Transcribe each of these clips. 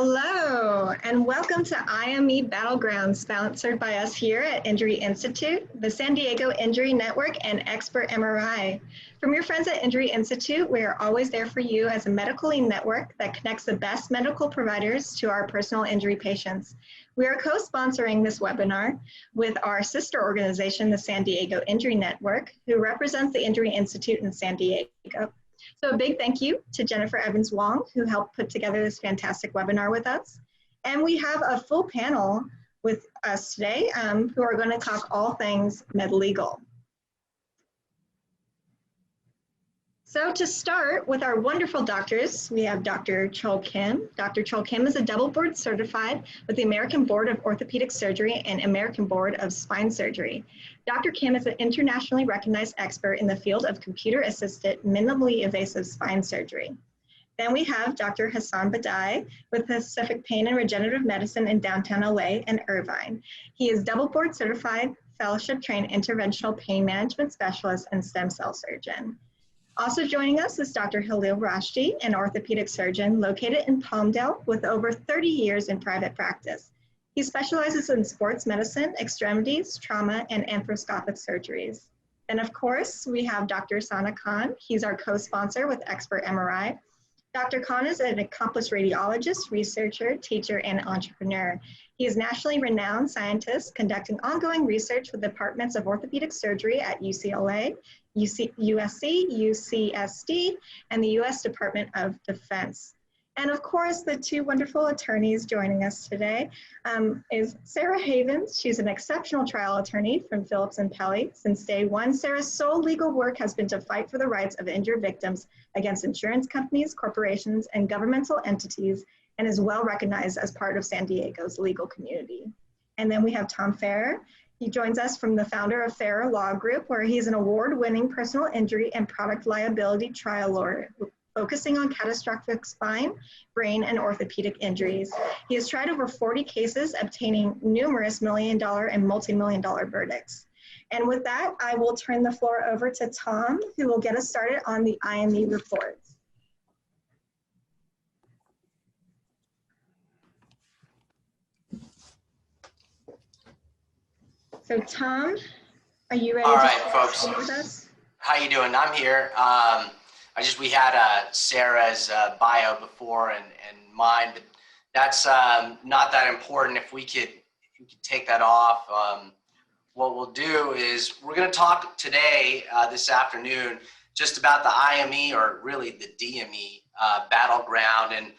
Hello, and welcome to IME Battleground, sponsored by us here at Injury Institute, the San Diego Injury Network, and Expert MRI. From your friends at Injury Institute, we are always there for you as a medical network that connects the best medical providers to our personal injury patients. We are co-sponsoring this webinar with our sister organization, the San Diego Injury Network, who represents the Injury Institute in San Diego. So a big thank you to Jennifer Evans-Wong, who helped put together this fantastic webinar with us. And we have a full panel with us today who are going to talk all things med-legal. So to start with our wonderful doctors, we have Dr. Chol Kim. Dr. Chol Kim is a double board certified with the American Board of Orthopedic Surgery and American Board of Spine Surgery. Dr. Kim is an internationally recognized expert in the field of computer-assisted, minimally invasive spine surgery. Then we have Dr. Hassan Badai with Pacific Pain and Regenerative Medicine in downtown LA and Irvine. He is double board certified, fellowship trained interventional pain management specialist and stem cell surgeon. Also joining us is Dr. Halil Rashdi, an orthopedic surgeon located in Palmdale with over 30 years in private practice. He specializes in sports medicine, extremities, trauma, and arthroscopic surgeries. And of course, we have Dr. Sana Khan. He's our co-sponsor with Expert MRI. Dr. Khan is an accomplished radiologist, researcher, teacher, and entrepreneur. He is nationally renowned scientist conducting ongoing research with departments of orthopedic surgery at UCLA, USC, UCSD, and the U.S. Department of Defense. And of course, the two wonderful attorneys joining us today is Sarah Havens. She's an exceptional trial attorney from Phillips & Pelley. Since day one, Sarah's sole legal work has been to fight for the rights of injured victims against insurance companies, corporations, and governmental entities, and is well recognized as part of San Diego's legal community. And then we have Tom Farrer. He joins us from the founder of Farrer Law Group, where he's an award-winning personal injury and product liability trial lawyer, focusing on catastrophic spine, brain, and orthopedic injuries. He has tried over 40 cases, obtaining numerous million-dollar and multi-million-dollar verdicts. And with that, I will turn the floor over to Tom, who will get us started on the IME reports. So Tom, are you ready? All to right, folks. with us? How you doing? I'm here. We had Sarah's bio before and mine, but that's not that important. If we could take that off, what we'll do is we're going to talk today, this afternoon, just about the IME, or really the DME battleground, and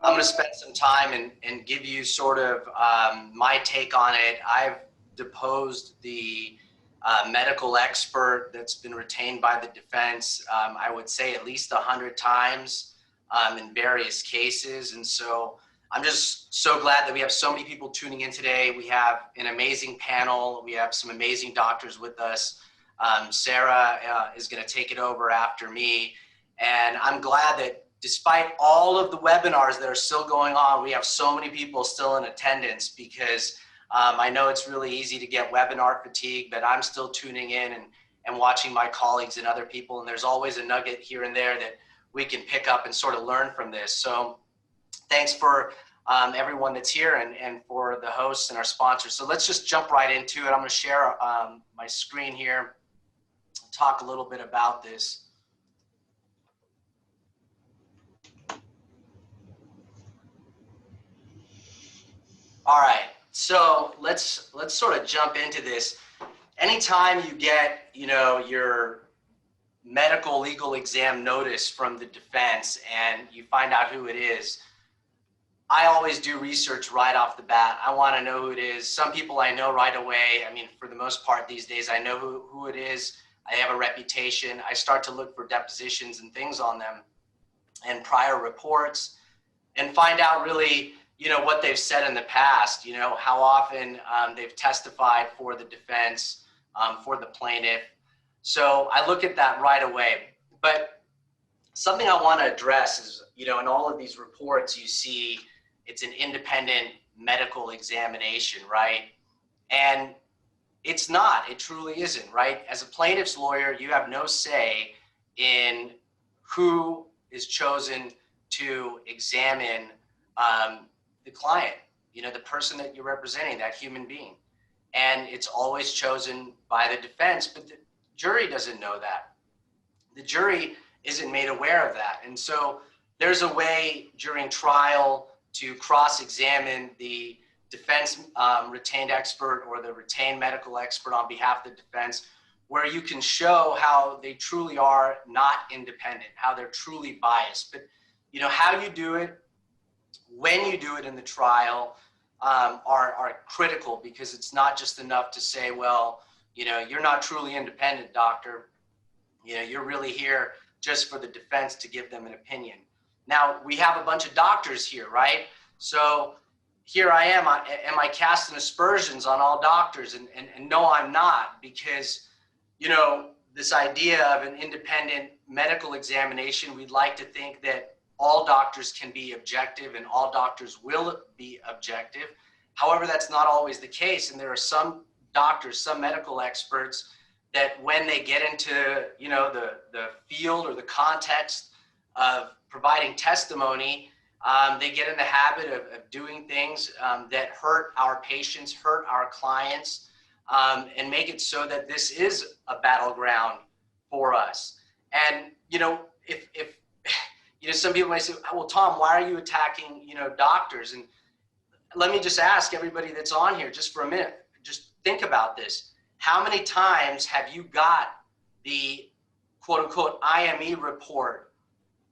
I'm going to spend some time and give you sort of my take on it. I've deposed the medical expert that's been retained by the defense, I would say at least 100 times in various cases. And so I'm just so glad that we have so many people tuning in today. We have an amazing panel. We have some amazing doctors with us. Sarah is going to take it over after me. And I'm glad that despite all of the webinars that are still going on, we have so many people still in attendance, because I know it's really easy to get webinar fatigue, but I'm still tuning in and watching my colleagues and other people. And there's always a nugget here and there that we can pick up and sort of learn from this. So thanks for everyone that's here and for the hosts and our sponsors. So let's just jump right into it. I'm going to share my screen here, talk a little bit about this. All right. So let's sort of jump into this. Anytime you get, your medical legal exam notice from the defense and you find out who it is, I always do research right off the bat. I want to know who it is. Some people I know right away. I mean, for the most part these days, I know who it is. I have a reputation. I start to look for depositions and things on them and prior reports and find out really, what they've said in the past, how often they've testified for the defense, for the plaintiff. So I look at that right away. But something I want to address is, in all of these reports, you see it's an independent medical examination, right? And it's not, it truly isn't, right? As a plaintiff's lawyer, you have no say in who is chosen to examine the client, the person that you're representing, that human being. And it's always chosen by the defense, but the jury doesn't know that. The jury isn't made aware of that. And so there's a way during trial to cross-examine the defense retained expert or the retained medical expert on behalf of the defense, where you can show how they truly are not independent, how they're truly biased. But how you do it, when you do it in the trial, are critical, because it's not just enough to say, well, you're not truly independent, doctor. You're really here just for the defense to give them an opinion. Now, we have a bunch of doctors here, right? So here I am I casting aspersions on all doctors? And no, I'm not, because, this idea of an independent medical examination, we'd like to think that all doctors can be objective and all doctors will be objective. However, that's not always the case. And there are some doctors, some medical experts, that when they get into, the field or the context of providing testimony, they get in the habit of doing things that hurt our patients, hurt our clients, and make it so that this is a battleground for us. And, if some people might say, well, Tom, why are you attacking, doctors? And let me just ask everybody that's on here just for a minute, just think about this. How many times have you got the quote unquote IME report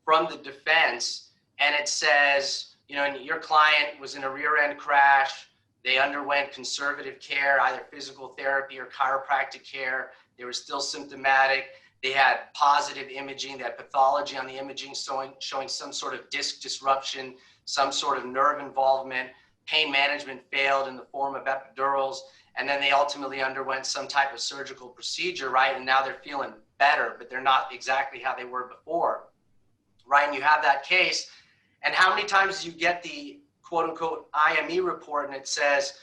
from the defense, and it says, your client was in a rear end crash, they underwent conservative care, either physical therapy or chiropractic care, they were still symptomatic, they had positive imaging, they had pathology on the imaging showing some sort of disc disruption, some sort of nerve involvement, pain management failed in the form of epidurals, and then they ultimately underwent some type of surgical procedure, right? And now they're feeling better, but they're not exactly how they were before, right? And you have that case, and how many times do you get the quote unquote IME report and it says,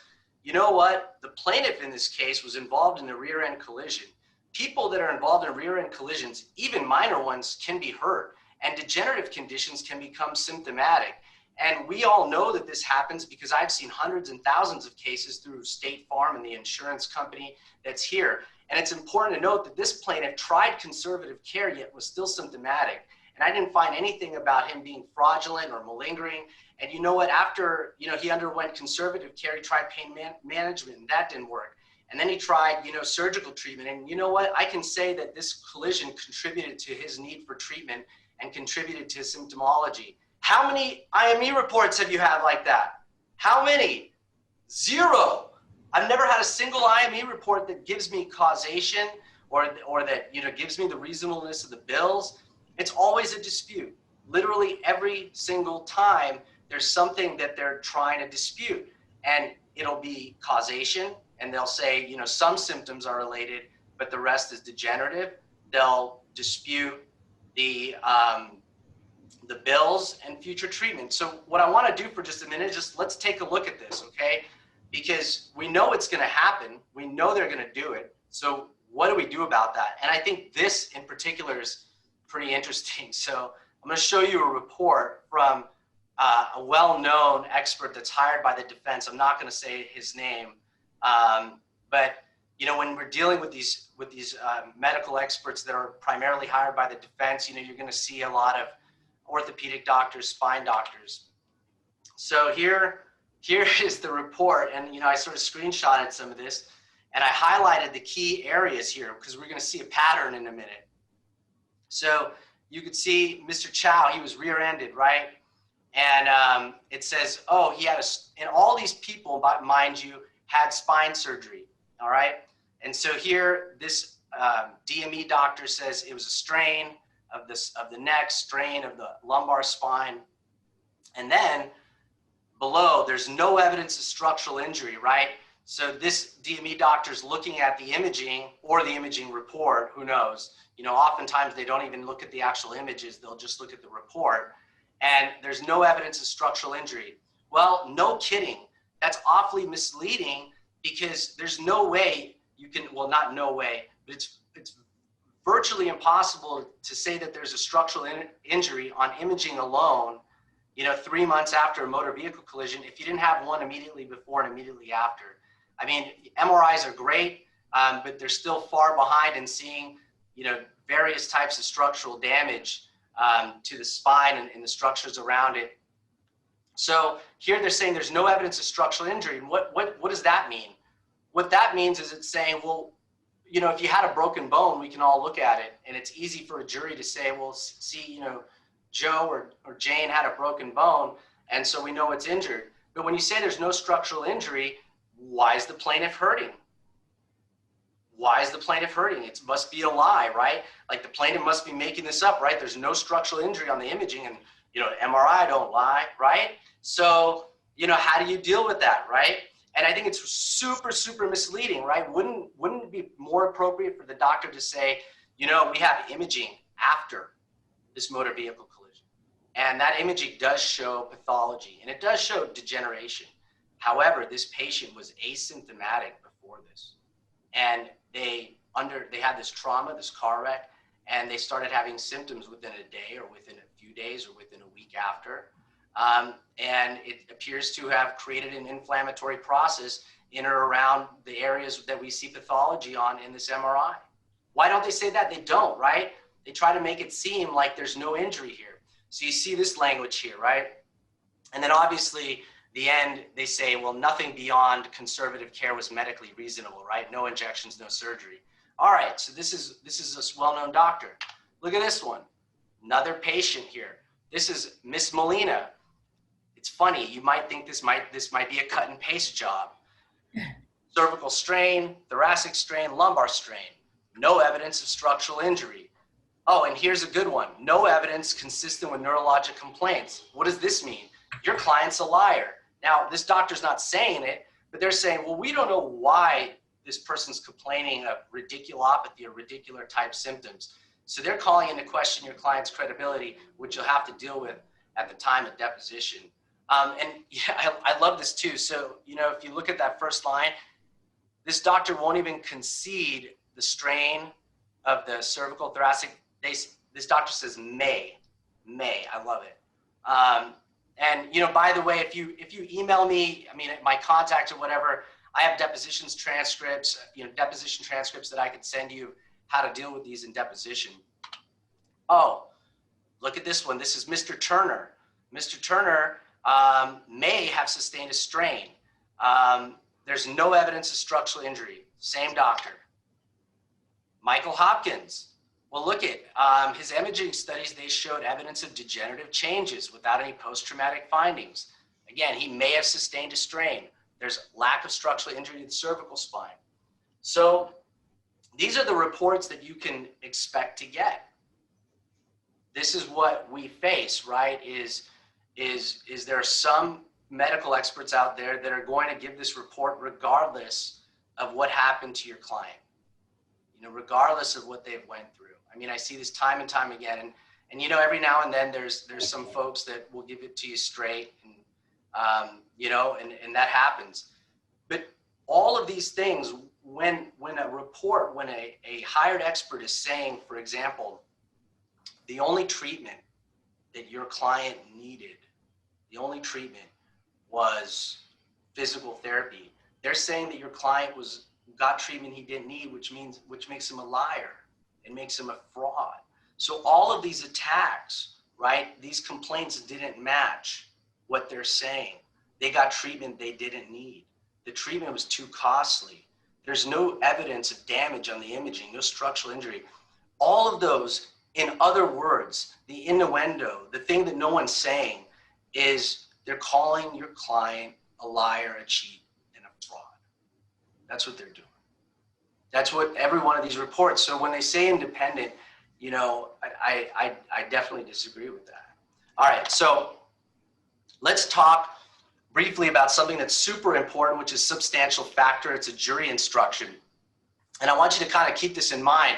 you know what, the plaintiff in this case was involved in a rear end collision. People that are involved in rear end collisions, even minor ones, can be hurt, and degenerative conditions can become symptomatic. And we all know that this happens because I've seen hundreds and thousands of cases through State Farm and the insurance company that's here. And it's important to note that this plaintiff tried conservative care yet was still symptomatic. And I didn't find anything about him being fraudulent or malingering. And you know what, after he underwent conservative care, he tried pain management and that didn't work. And then he tried, surgical treatment. And you know what? I can say that this collision contributed to his need for treatment and contributed to his symptomology. How many IME reports have you had like that? How many? Zero. I've never had a single IME report that gives me causation or that gives me the reasonableness of the bills. It's always a dispute. Literally every single time there's something that they're trying to dispute, and it'll be causation. And they'll say, some symptoms are related, but the rest is degenerative. They'll dispute the bills and future treatment. So what I want to do for just a minute is let's take a look at this, okay? Because we know it's going to happen. We know they're going to do it. So what do we do about that? And I think this in particular is pretty interesting. So I'm going to show you a report from a well-known expert that's hired by the defense. I'm not going to say his name. But when we're dealing with these medical experts that are primarily hired by the defense, you're going to see a lot of orthopedic doctors, spine doctors. So here is the report, and I sort of screenshotted some of this, and I highlighted the key areas here because we're going to see a pattern in a minute. So you could see Mr. Chow, he was rear-ended, right? And it says, oh, he had and all these people, mind you, had spine surgery, all right? And so here, this DME doctor says it was a strain of the neck, strain of the lumbar spine. And then below, there's no evidence of structural injury, right? So this DME doctor is looking at the imaging or the imaging report, who knows? Oftentimes they don't even look at the actual images, they'll just look at the report. And there's no evidence of structural injury. Well, no kidding. That's awfully misleading because there's no way you can, well, not no way, but it's virtually impossible to say that there's a structural injury on imaging alone you know, 3 months after a motor vehicle collision if you didn't have one immediately before and immediately after? I mean, MRIs are great, but they're still far behind in seeing, you know, various types of structural damage to the spine and the structures around it. So here they're saying there's no evidence of structural injury. And what does that mean? What that means is it's saying, well, you know, if you had a broken bone, we can all look at it, and it's easy for a jury to say, well, see, you know, Joe or Jane had a broken bone, and so we know it's injured. But when you say there's no structural injury, why is the plaintiff hurting? Why is the plaintiff hurting? It must be a lie, right? Like the plaintiff must be making this up, right? There's no structural injury on the imaging, and, you know, MRI don't lie, right? So, you know, how do you deal with that, right? And I think it's super, super misleading, right? Wouldn't it be more appropriate for the doctor to say, you know, we have imaging after this motor vehicle collision, and that imaging does show pathology, and it does show degeneration. However, this patient was asymptomatic before this, and they had this trauma, this car wreck, and they started having symptoms within a day or within a few days or within a week after. And it appears to have created an inflammatory process in or around the areas that we see pathology on in this MRI. Why don't they say that? They don't, right? They try to make it seem like there's no injury here. So you see this language here, right? And then obviously the end, they say, well, nothing beyond conservative care was medically reasonable, right? No injections, no surgery. All right, so this is a well-known doctor. Look at this one, another patient here. This is Miss Molina. It's funny, you might think this might be a cut and paste job. Cervical strain, thoracic strain, lumbar strain. No evidence of structural injury. Oh, and here's a good one. No evidence consistent with neurologic complaints. What does this mean? Your client's a liar. Now, this doctor's not saying it, but they're saying, well, we don't know why this person's complaining of radiculopathy or radicular type symptoms. So they're calling into question your client's credibility, which you'll have to deal with at the time of deposition. And yeah, I love this too. So, you know, if you look at that first line, this doctor won't even concede the strain of the cervical thoracic. This doctor says may. I love it. And, you know, by the way, if you email me, I mean, my contact or whatever, I have deposition transcripts that I could send you how to deal with these in deposition. Oh, look at this one. This is Mr. Turner. Mr. Turner may have sustained a strain. There's no evidence of structural injury. Same doctor. Michael Hopkins. Well, look at his imaging studies. They showed evidence of degenerative changes without any post-traumatic findings. Again, he may have sustained a strain. There's lack of structural injury to the cervical spine. So these are the reports that you can expect to get. This is what we face, right? Is there are some medical experts out there that are going to give this report regardless of what happened to your client, you know, regardless of what they've went through. I mean, I see this time and time again, and you know, every now and then there's some folks that will give it to you straight, and you know, and that happens. But all of these things, when a hired expert is saying, for example, the only treatment that your client needed, the only treatment was physical therapy, they're saying that your client got treatment he didn't need, which makes him a liar. It makes him a fraud. So all of these attacks, right? These complaints didn't match what they're saying. They got treatment they didn't need. The treatment was too costly. There's no evidence of damage on the imaging, no structural injury. All of those, in other words, the innuendo, the thing that no one's saying is they're calling your client a liar, a cheat, and a fraud. That's what they're doing. That's what every one of these reports. So when they say independent, you know, I definitely disagree with that. All right, so let's talk briefly about something that's super important, which is substantial factor. It's a jury instruction. And I want you to kind of keep this in mind,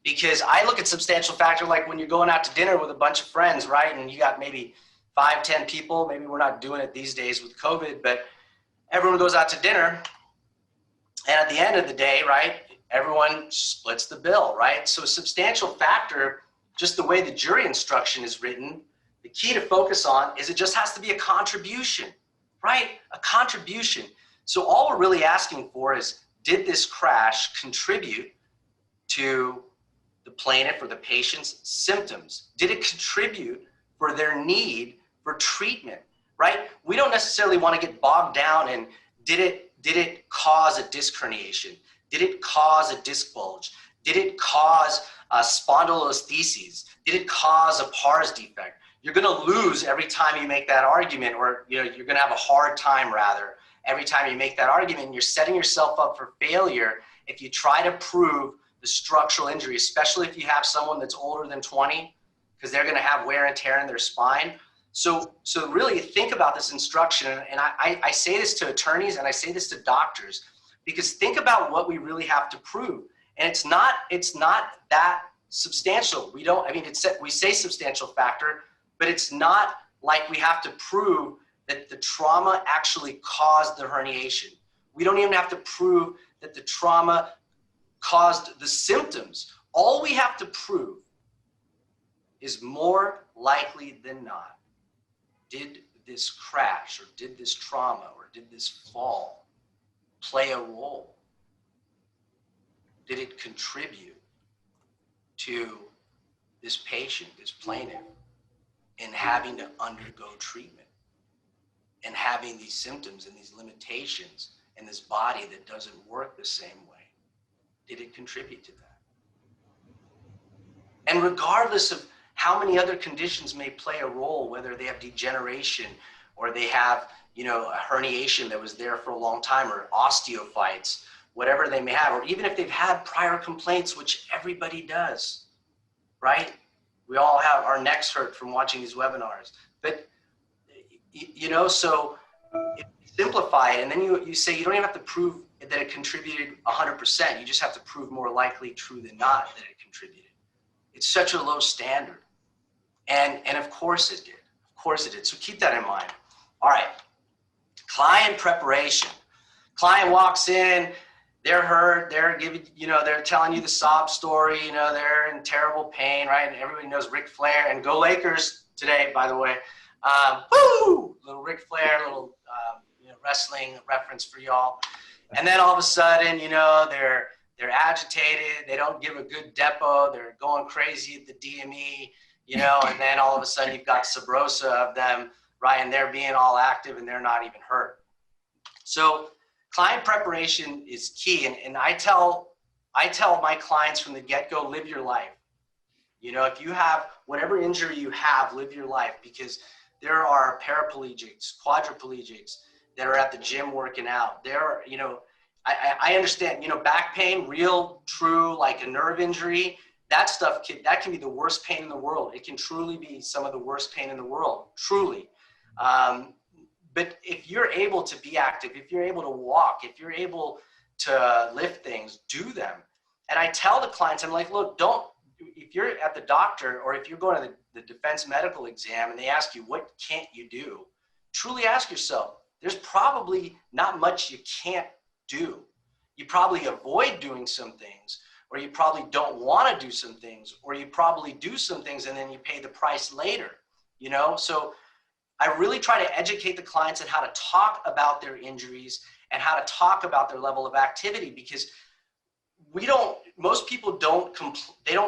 because I look at substantial factor like when you're going out to dinner with a bunch of friends, right? And you got maybe 5, 10 people. Maybe we're not doing it these days with COVID, but everyone goes out to dinner. And at the end of the day, right, everyone splits the bill, right? So substantial factor, just the way the jury instruction is written, The key to focus on is it just has to be a contribution, right? A contribution. So all we're really asking for is, did this crash contribute to the plaintiff or the patient's symptoms? Did it contribute for their need for treatment, right? We don't necessarily want to get bogged down in did it cause a disc herniation? Did it cause a disc bulge? Did it cause spondylolistheses? Did it cause a pars defect? You're going to lose every time you make that argument, or you're going to have a hard time rather every time you make that argument. You're setting yourself up for failure if you try to prove the structural injury, especially if you have someone that's older than 20, because they're going to have wear and tear in their spine. So really think about this instruction, and I say this to attorneys and I say this to doctors, because think about what we really have to prove. And it's not that substantial. We say substantial factor, but it's not like we have to prove that the trauma actually caused the herniation. We don't even have to prove that the trauma caused the symptoms. All we have to prove is, more likely than not, did this crash or did this trauma or did this fall play a role? Did it contribute to this patient, this plaintiff, in having to undergo treatment and having these symptoms and these limitations in this body that doesn't work the same way? Did it contribute to that? And regardless of how many other conditions may play a role, whether they have degeneration or they have, a herniation that was there for a long time, or osteophytes, whatever they may have, or even if they've had prior complaints, which everybody does, right? We all have our necks hurt from watching these webinars. But, so if you simplify it, and then you say you don't even have to prove that it contributed 100%. You just have to prove more likely true than not that it contributed. It's such a low standard. And of course it did. Of course it did. So keep that in mind. All right. Client preparation. Client walks in, they're hurt, they're giving, they're telling you the sob story, they're in terrible pain, right? And everybody knows Ric Flair, and go Lakers today, by the way. Woo! Little Ric Flair, little wrestling reference for y'all. And then all of a sudden, they're agitated, they don't give a good depo, they're going crazy at the DME, and then all of a sudden you've got Sabrosa of them, right? And they're being all active and they're not even hurt. So client preparation is key. And I tell my clients from the get-go, live your life. If you have whatever injury you have, live your life, because there are paraplegics, quadriplegics that are at the gym working out. There are, I understand, back pain, real, true, like a nerve injury, that stuff, that can be the worst pain in the world. It can truly be some of the worst pain in the world, truly. But if you're able to be active, if you're able to walk, if you're able to lift things, do them. And I tell the clients, I'm like, look, if you're at the doctor or if you're going to the defense medical exam and they ask you, what can't you do? Truly ask yourself, there's probably not much you can't do. You probably avoid doing some things, or you probably don't want to do some things, or you probably do some things and then you pay the price later, So I really try to educate the clients on how to talk about their injuries and how to talk about their level of activity, because most people don't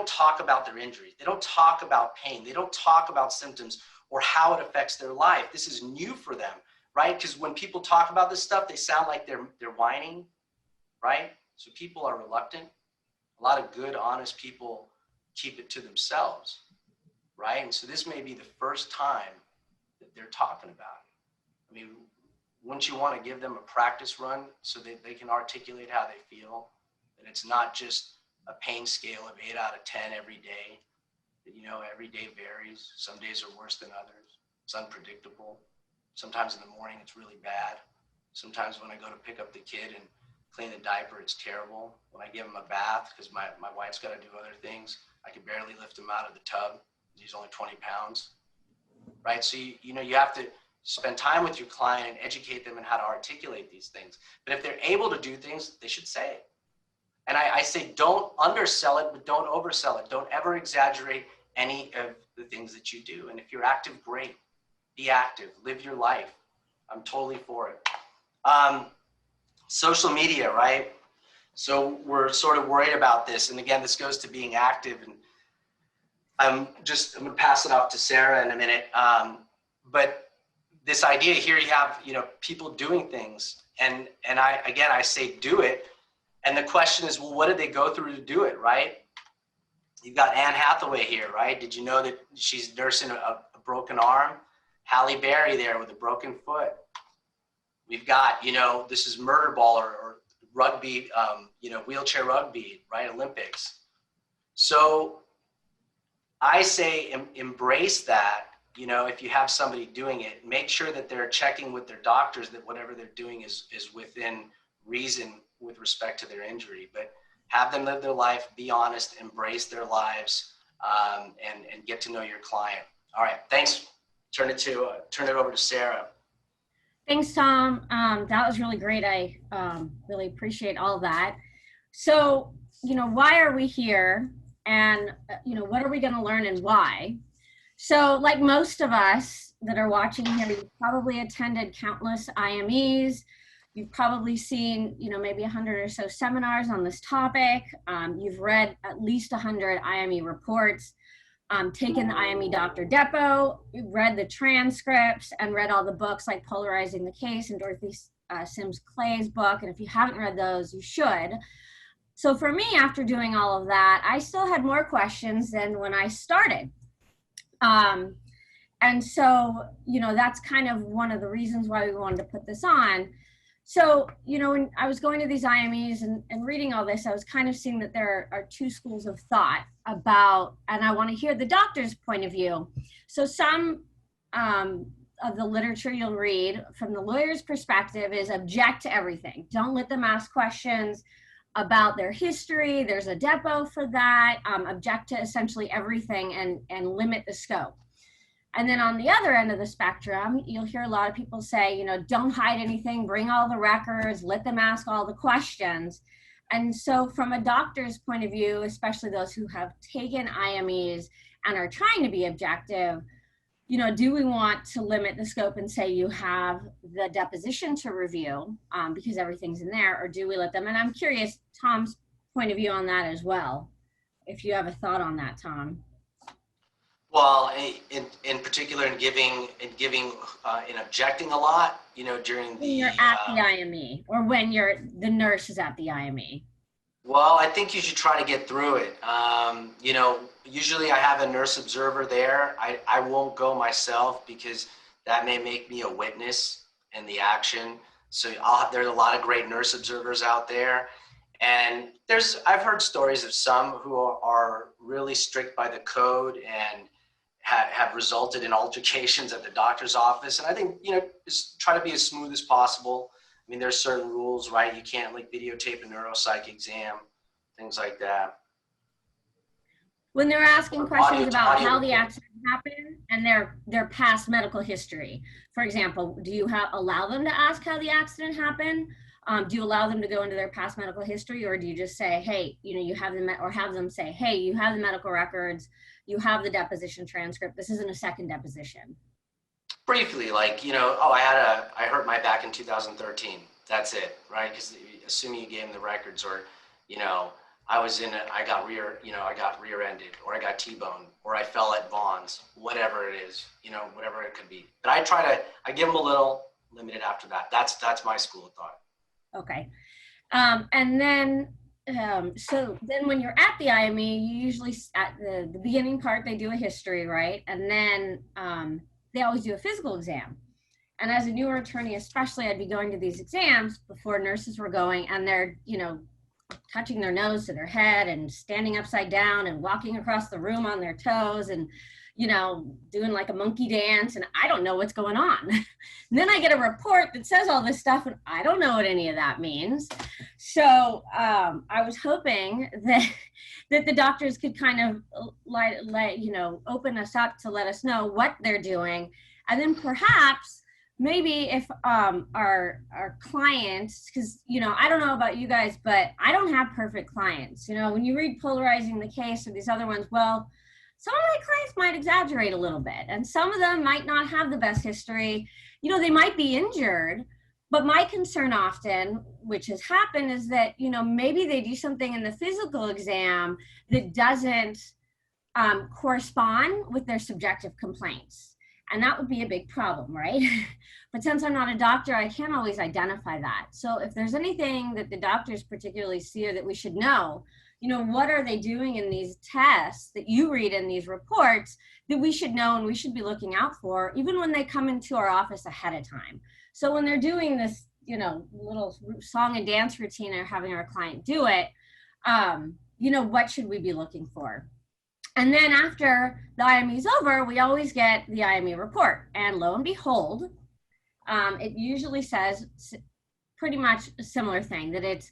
talk about their injuries. They don't talk about pain. They don't talk about symptoms or how it affects their life. This is new for them, right? Because when people talk about this stuff, they sound like they're whining, right? So people are reluctant. A lot of good, honest people keep it to themselves, right? And so this may be the first time that they're talking about it. I mean, wouldn't you want to give them a practice run so that they can articulate how they feel? That it's not just a pain scale of 8 out of 10 every day. That, every day varies. Some days are worse than others. It's unpredictable. Sometimes in the morning it's really bad. Sometimes when I go to pick up the kid and clean the diaper, it's terrible. When I give him a bath, because my wife's got to do other things, I can barely lift him out of the tub. He's only 20 pounds. Right? So, you have to spend time with your client and educate them on how to articulate these things. But if they're able to do things, they should say it. And I say, don't undersell it, but don't oversell it. Don't ever exaggerate any of the things that you do. And if you're active, great. Be active, live your life. I'm totally for it. Social media, right? So we're sort of worried about this. And again, this goes to being active. And I'm going to pass it off to Sarah in a minute. But this idea here, you have, people doing things. And I say do it. And the question is, well, what did they go through to do it, right? You've got Anne Hathaway here, right? Did you know that she's nursing a broken arm? Halle Berry there with a broken foot. We've got, this is murder ball or rugby, wheelchair rugby, right? Olympics. So I say embrace that. If you have somebody doing it, make sure that they're checking with their doctors that whatever they're doing is within reason with respect to their injury. But have them live their life, be honest, embrace their lives, and get to know your client. All right, thanks. Turn it over to Sarah. Thanks, Tom. That was really great. I really appreciate all of that. So, why are we here? And, what are we going to learn and why? So, like most of us that are watching here, you've probably attended countless IMEs. You've probably seen, maybe 100 or so seminars on this topic. You've read at least 100 IME reports. Taken the IME Doctor Depot, read the transcripts, and read all the books like Polarizing the Case and Dorothy Sims Clay's book. And if you haven't read those, you should. So for me, after doing all of that, I still had more questions than when I started. And so, that's kind of one of the reasons why we wanted to put this on. So, when I was going to these IMEs and reading all this, I was kind of seeing that there are two schools of thought about, and I want to hear the doctor's point of view. So some of the literature you'll read from the lawyer's perspective is object to everything. Don't let them ask questions about their history. There's a depot for that. Object to essentially everything and limit the scope. And then on the other end of the spectrum, you'll hear a lot of people say, don't hide anything, bring all the records, let them ask all the questions. And so from a doctor's point of view, especially those who have taken IMEs and are trying to be objective, do we want to limit the scope and say you have the deposition to review because everything's in there, or do we let them? And I'm curious Tom's point of view on that as well, if you have a thought on that, Tom. Well, in particular, in objecting a lot, during the when you're at the IME, or when the nurse is at the IME. Well, I think you should try to get through it. Usually I have a nurse observer there. I won't go myself because that may make me a witness in the action. So there's a lot of great nurse observers out there. And I've heard stories of some who are really strict by the code and have resulted in altercations at the doctor's office. And I think, just try to be as smooth as possible. I mean, there's certain rules, right? You can't videotape a neuropsych exam, things like that. When they're asking questions about how the accident happened and their past medical history, for example, do you allow them to ask how the accident happened? Do you allow them to go into their past medical history, or do you just say, hey, you have or have them say, hey, you have the medical records, you have the deposition transcript, this isn't a second deposition? Briefly, I hurt my back in 2013. That's it, right? Because assuming you gave them the records, or, I got rear-ended, or I got T-boned, or I fell at Vaughn's, whatever it is, whatever it could be. But I give them a little limited after that. That's my school of thought. Okay. And then, so then when you're at the IME, you usually, at the beginning part, they do a history, right? And then they always do a physical exam. And as a newer attorney, especially, I'd be going to these exams before nurses were going, and they're, touching their nose to their head and standing upside down and walking across the room on their toes and, doing like a monkey dance, and I don't know what's going on. And then I get a report that says all this stuff, and I don't know what any of that means. So I was hoping that the doctors could kind of open us up to let us know what they're doing, and then perhaps maybe if our clients, because I don't know about you guys, but I don't have perfect clients. When you read Polarizing the Case or these other ones, well, Some of my clients might exaggerate a little bit, and some of them might not have the best history. You know, they might be injured, but my concern often, which has happened, is that, you know, maybe they do something in the physical exam that doesn't correspond with their subjective complaints. And that would be a big problem, right? But since I'm not a doctor, I can't always identify that. So if there's anything that the doctors particularly see or that we should know, you know, what are they doing in these tests that you read in these reports that we should know and we should be looking out for, even when they come into our office ahead of time. So when they're doing this, you know, little song and dance routine or having our client do it, you know, what should we be looking for? And then after the IME is over, we always get the IME report. And lo and behold, it usually says pretty much a similar thing, that it's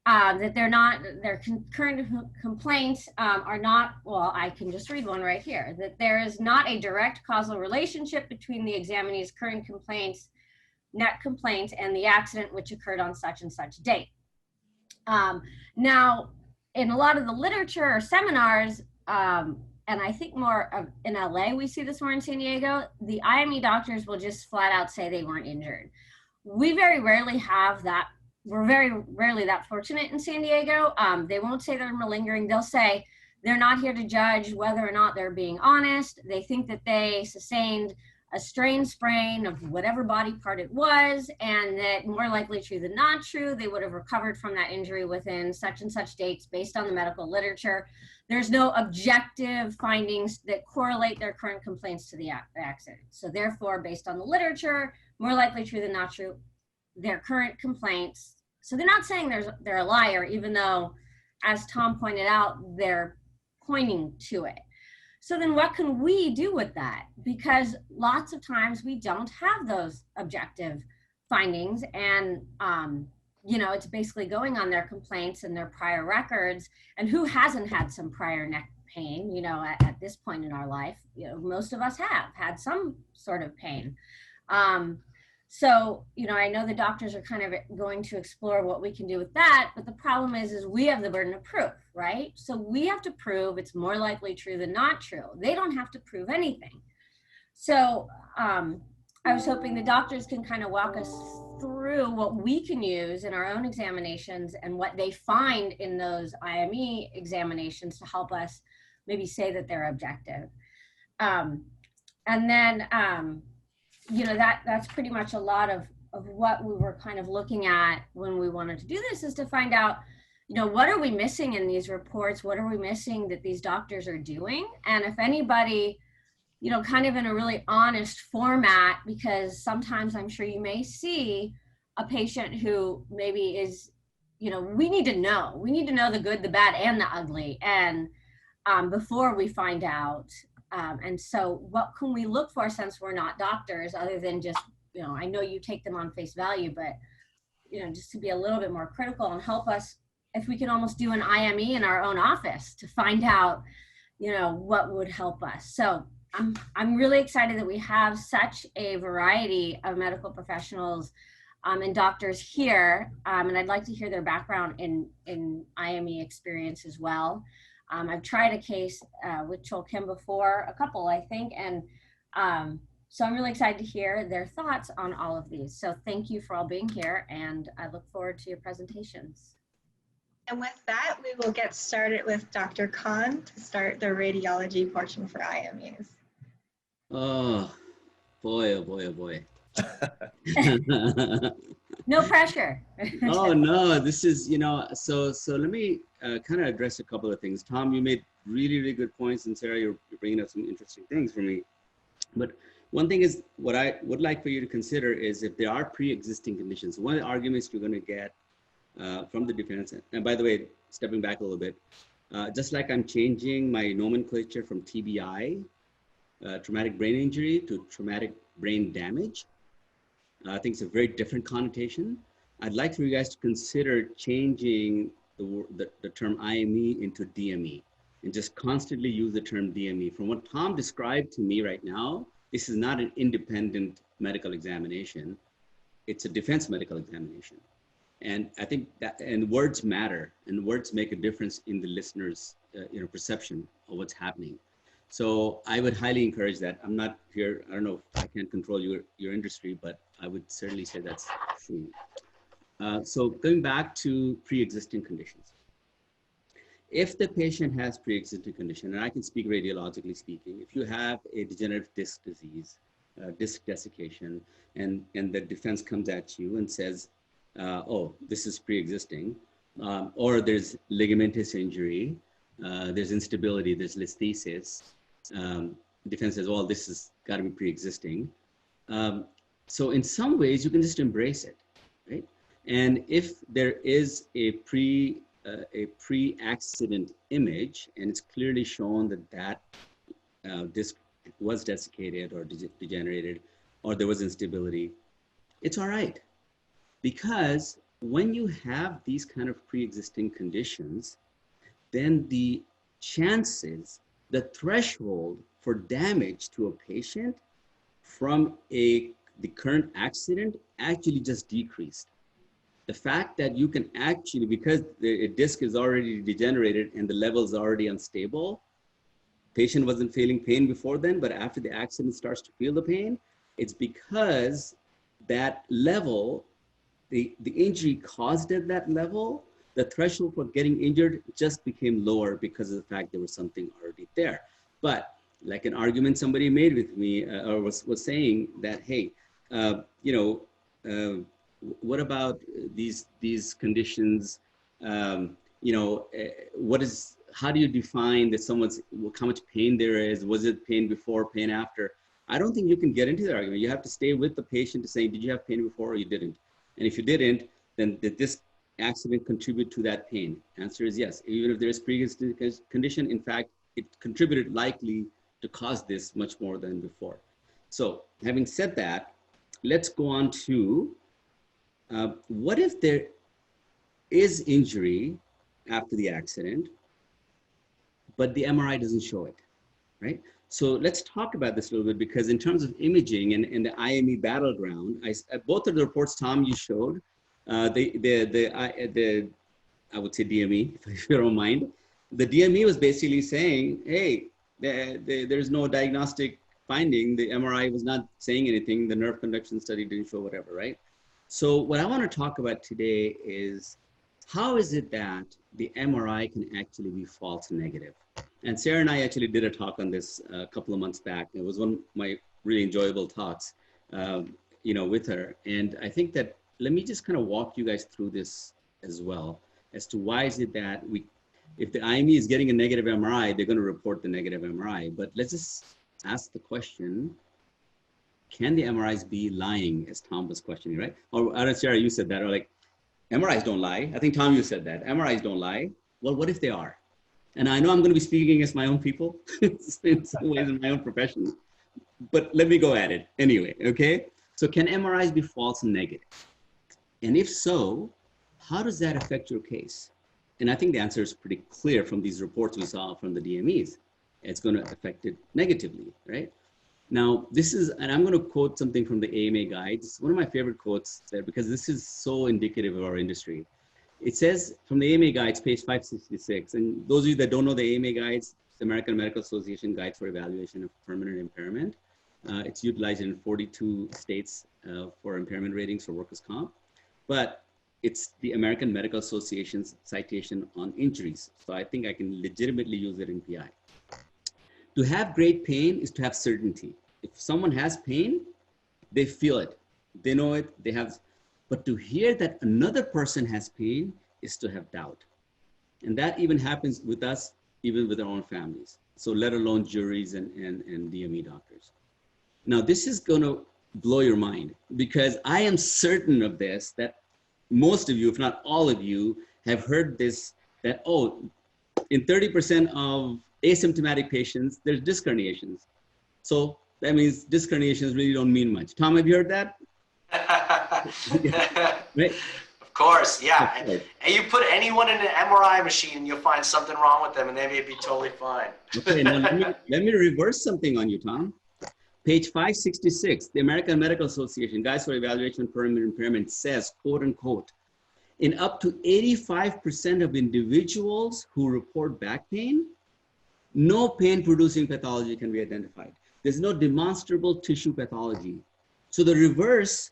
that their current complaints are not, well, I can just read one right here, that there is not a direct causal relationship between the examinee's current complaints, net complaints, and the accident which occurred on such and such date. Now, in a lot of the literature or seminars, and I think more of in LA, we see this more in San Diego, the IME doctors will just flat out say they weren't injured. We very rarely have that. We're very rarely that fortunate in San Diego. They won't say they're malingering. They'll say they're not here to judge whether or not they're being honest. They think that they sustained a strain sprain of whatever body part it was, and that more likely true than not true, they would have recovered from that injury within such and such dates based on the medical literature. There's no objective findings that correlate their current complaints to the accident. So therefore, based on the literature, more likely true than not true, their current complaints. So they're not saying they're a liar, even though, as Tom pointed out, they're pointing to it. So then what can we do with that? Because lots of times we don't have those objective findings, and you know, it's basically going on their complaints and their prior records. And who hasn't had some prior neck pain, you know, at this point in our life? You know, most of us have had some sort of pain. So, you know, I know the doctors are kind of going to explore what we can do with that, but the problem is we have the burden of proof, right? So we have to prove it's more likely true than not true. They don't have to prove anything. So I was hoping the doctors can kind of walk us through what we can use in our own examinations and what they find in those IME examinations to help us maybe say that they're objective. And then, you know, that's pretty much a lot of what we were kind of looking at when we wanted to do this, is to find out, you know, what are we missing in these reports? What are we missing that these doctors are doing? And if anybody, you know, kind of in a really honest format, because sometimes I'm sure you may see a patient who maybe is, you know, we need to know the good, the bad, and the ugly, and before we find out. And so what can we look for, since we're not doctors, other than just, you know, I know you take them on face value, but, you know, just to be a little bit more critical and help us, if we can almost do an IME in our own office to find out, you know, what would help us. So I'm really excited that we have such a variety of medical professionals and doctors here. And I'd like to hear their background in IME experience as well. I've tried a case with Chol Kim before, a couple, I think, and so I'm really excited to hear their thoughts on all of these. So thank you for all being here, and I look forward to your presentations. And with that, we will get started with Dr. Khan to start the radiology portion for IMEs. Oh boy, oh boy, oh boy. No pressure. Oh no, this is, you know, so let me kind of address a couple of things. Tom, you made really, really good points, and Sarah, you're bringing up some interesting things for me. But one thing is, what I would like for you to consider is if there are pre-existing conditions. One of the arguments you're going to get from the defense, and by the way, stepping back a little bit, just like I'm changing my nomenclature from TBI, traumatic brain injury, to traumatic brain damage. I think it's a very different connotation. I'd like for you guys to consider changing the term IME into DME, and just constantly use the term DME. From what Tom described to me right now, this is not an independent medical examination. It's a defense medical examination. And I think that, and words matter, and words make a difference in the listener's you know, perception of what's happening. So I would highly encourage that. I'm not here, I don't know if I can control your industry, but I would certainly say that's true. So going back to pre-existing conditions. If the patient has pre-existing condition, and I can speak radiologically speaking, if you have a degenerative disc disease, disc desiccation, and the defense comes at you and says, oh, this is pre-existing, or there's ligamentous injury, there's instability, there's listhesis, defense says, well, this has got to be pre-existing. So in some ways, you can just embrace it, right? And if there is a pre-accident image, and it's clearly shown that disc was desiccated or degenerated, or there was instability, it's all right. Because when you have these kind of pre-existing conditions, then the chances, the threshold for damage to a patient from the current accident actually just decreased. The fact that you can actually, because the disc is already degenerated and the level is already unstable, patient wasn't feeling pain before then, but after the accident starts to feel the pain, it's because that level, the injury caused at that level, the threshold for getting injured just became lower because of the fact there was something already there. But like an argument somebody made with me, or was saying that, hey, what about these conditions? How do you define that how much pain there is? Was it pain before, pain after? I don't think you can get into the argument. You have to stay with the patient to say, did you have pain before or you didn't? And if you didn't, then did this accident contribute to that pain? Answer is yes. Even if there is pre-existing condition, in fact, it contributed likely to cause this much more than before. So having said that, let's go on to what if there is injury after the accident, but the MRI doesn't show it, right? So let's talk about this a little bit, because in terms of imaging and the IME Battleground, both of the reports, Tom, you showed, I would say DME, if you don't mind. The DME was basically saying, hey, there's no diagnostic finding. The MRI was not saying anything. The nerve conduction study didn't show whatever, right? So what I want to talk about today is, how is it that the MRI can actually be false negative? And Sarah and I actually did a talk on this a couple of months back. It was one of my really enjoyable talks, with her. And I think that, let me just kind of walk you guys through this as well, as to why is it that if the IME is getting a negative MRI, they're going to report the negative MRI. But let's just ask the question, can the MRIs be lying, as Tom was questioning, right? Or I don't know, Sarah, you said that, or like, MRIs don't lie. I think, Tom, you said that. MRIs don't lie. Well, what if they are? And I know I'm going to be speaking against my own people in some ways in my own profession, but let me go at it anyway, okay? So can MRIs be false and negative? And if so, how does that affect your case? And I think the answer is pretty clear from these reports we saw from the DMEs. It's going to affect it negatively, right? Now, this is, and I'm going to quote something from the AMA guides. One of my favorite quotes there, because this is so indicative of our industry. It says from the AMA guides, page 566, and those of you that don't know the AMA guides, the American Medical Association Guide for Evaluation of Permanent Impairment. It's utilized in 42 states for impairment ratings for workers' comp, but it's the American Medical Association's citation on injuries. So I think I can legitimately use it in PI. To have great pain is to have certainty. If someone has pain, they feel it, they know it, they have. But to hear that another person has pain is to have doubt. And that even happens with us, even with our own families. So let alone juries and DME doctors. Now, this is going to blow your mind, because I am certain of this, that most of you, if not all of you, have heard this, that, oh, in 30% of asymptomatic patients, there's disc herniations. So that means disc herniations really don't mean much. Tom, have you heard that? Yeah. Right? Of course, yeah. Of course. And you put anyone in an MRI machine and you'll find something wrong with them and they may be totally fine. Okay, now let me reverse something on you, Tom. Page 566, the American Medical Association Guides for Evaluation of Permanent Impairment says, quote unquote, in up to 85% of individuals who report back pain, No pain-producing pathology can be identified. There's no demonstrable tissue pathology. So the reverse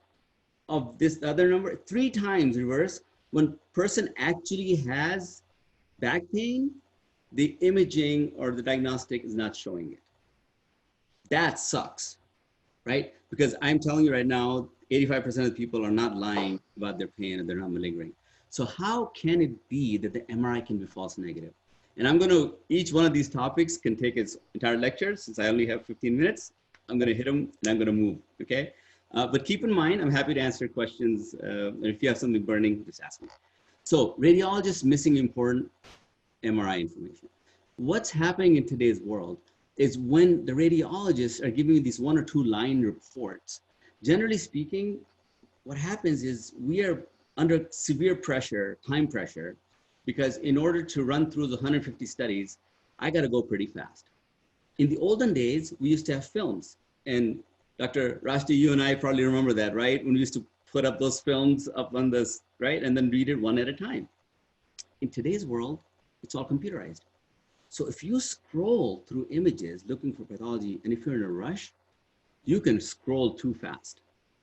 of this other number, 3 times reverse, when person actually has back pain, the imaging or the diagnostic is not showing it. That sucks, right? Because I'm telling you right now, 85% of the people are not lying about their pain and they're not malingering. So how can it be that the MRI can be false negative? And I'm going to, each one of these topics can take its entire lecture. Since I only have 15 minutes, I'm going to hit them and I'm going to move, okay? But keep in mind, I'm happy to answer questions. And if you have something burning, just ask me. So radiologists missing important MRI information. What's happening in today's world is when the radiologists are giving you these 1 or 2 line reports, generally speaking, what happens is we are under severe pressure, time pressure, because in order to run through the 150 studies, I got to go pretty fast. In the olden days, we used to have films, and Dr. Rashti, you and I probably remember that, right? When we used to put up those films up on this, right? And then read it one at a time. In today's world, it's all computerized. So if you scroll through images looking for pathology, and if you're in a rush, you can scroll too fast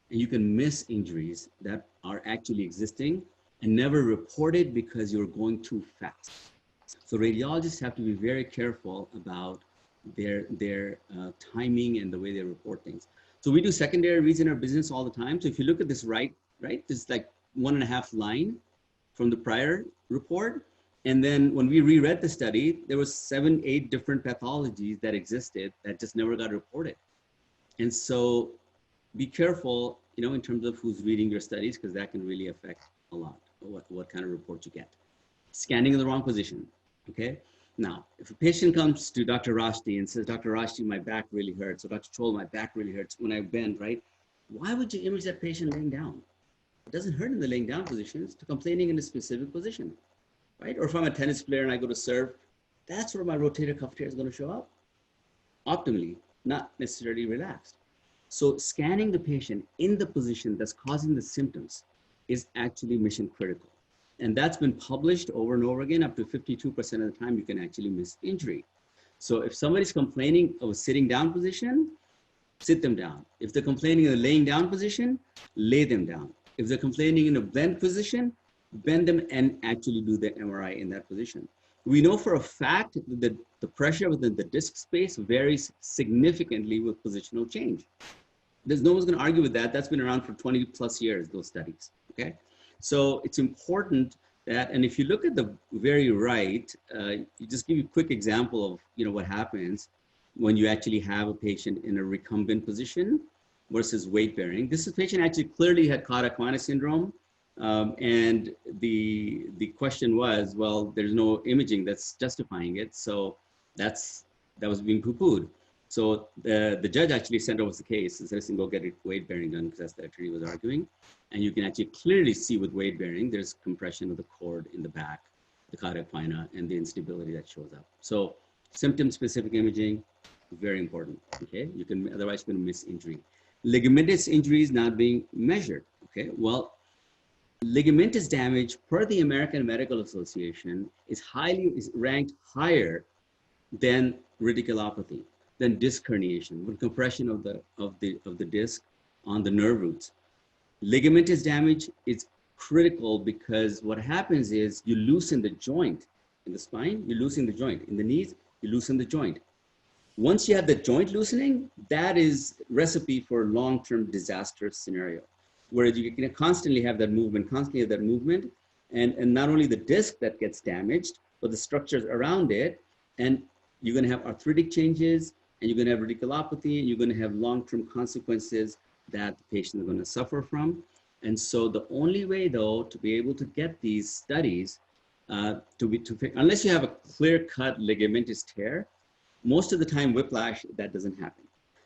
and you can miss injuries that are actually existing and never reported because you're going too fast. So radiologists have to be very careful about their timing and the way they report things. So we do secondary reads in our business all the time. So if you look at this right, this is like 1.5 line from the prior report. And then when we reread the study, there was 7, 8 different pathologies that existed that just never got reported. And so be careful, in terms of who's reading your studies, because that can really affect a lot what kind of report you get. Scanning in the wrong position, okay? Now, if a patient comes to Dr. Rashti and says, Dr. Rashti, my back really hurts, or Dr. Chol, my back really hurts when I bend, right? Why would you image that patient laying down? It doesn't hurt in the laying down position, it's complaining in a specific position, right? Or if I'm a tennis player and I go to serve, that's where my rotator cuff tear is going to show up. Optimally, not necessarily relaxed. So scanning the patient in the position that's causing the symptoms is actually mission critical. And that's been published over and over again. Up to 52% of the time, you can actually miss injury. So if somebody's complaining of a sitting down position, sit them down. If they're complaining of a laying down position, lay them down. If they're complaining in a bent position, bend them and actually do the MRI in that position. We know for a fact that the pressure within the disc space varies significantly with positional change. There's no one's going to argue with that. That's been around for 20 plus years, those studies, okay? So it's important that, and if you look at the very right, you just give you a quick example of, what happens when you actually have a patient in a recumbent position versus weight bearing. This patient actually clearly had cauda syndrome. And the question was, well, there's no imaging that's justifying it. So that was being poo-pooed. So the judge actually sent over the case and said, listen, go get a weight bearing done, because that's the attorney was arguing. And you can actually clearly see with weight bearing, there's compression of the cord in the back, the cauda equina, and the instability that shows up. So symptom specific imaging, very important, okay? You can, otherwise you're gonna miss injury. Ligamentous injuries not being measured, okay? Well, ligamentous damage per the American Medical Association is ranked higher than radiculopathy, than disc herniation, with compression of the disc on the nerve roots. Ligamentous damage is critical because what happens is you loosen the joint in the spine, you loosen the joint in the knees, you loosen the joint. Once you have the joint loosening, that is recipe for long-term disaster scenario, where you can constantly have that movement, and not only the disc that gets damaged, but the structures around it, and you're gonna have arthritic changes, and you're gonna have radiculopathy, and you're gonna have long-term consequences that the patient is gonna suffer from. And so the only way though, to be able to get these studies, unless you have a clear-cut ligamentous tear, most of the time whiplash, that doesn't happen.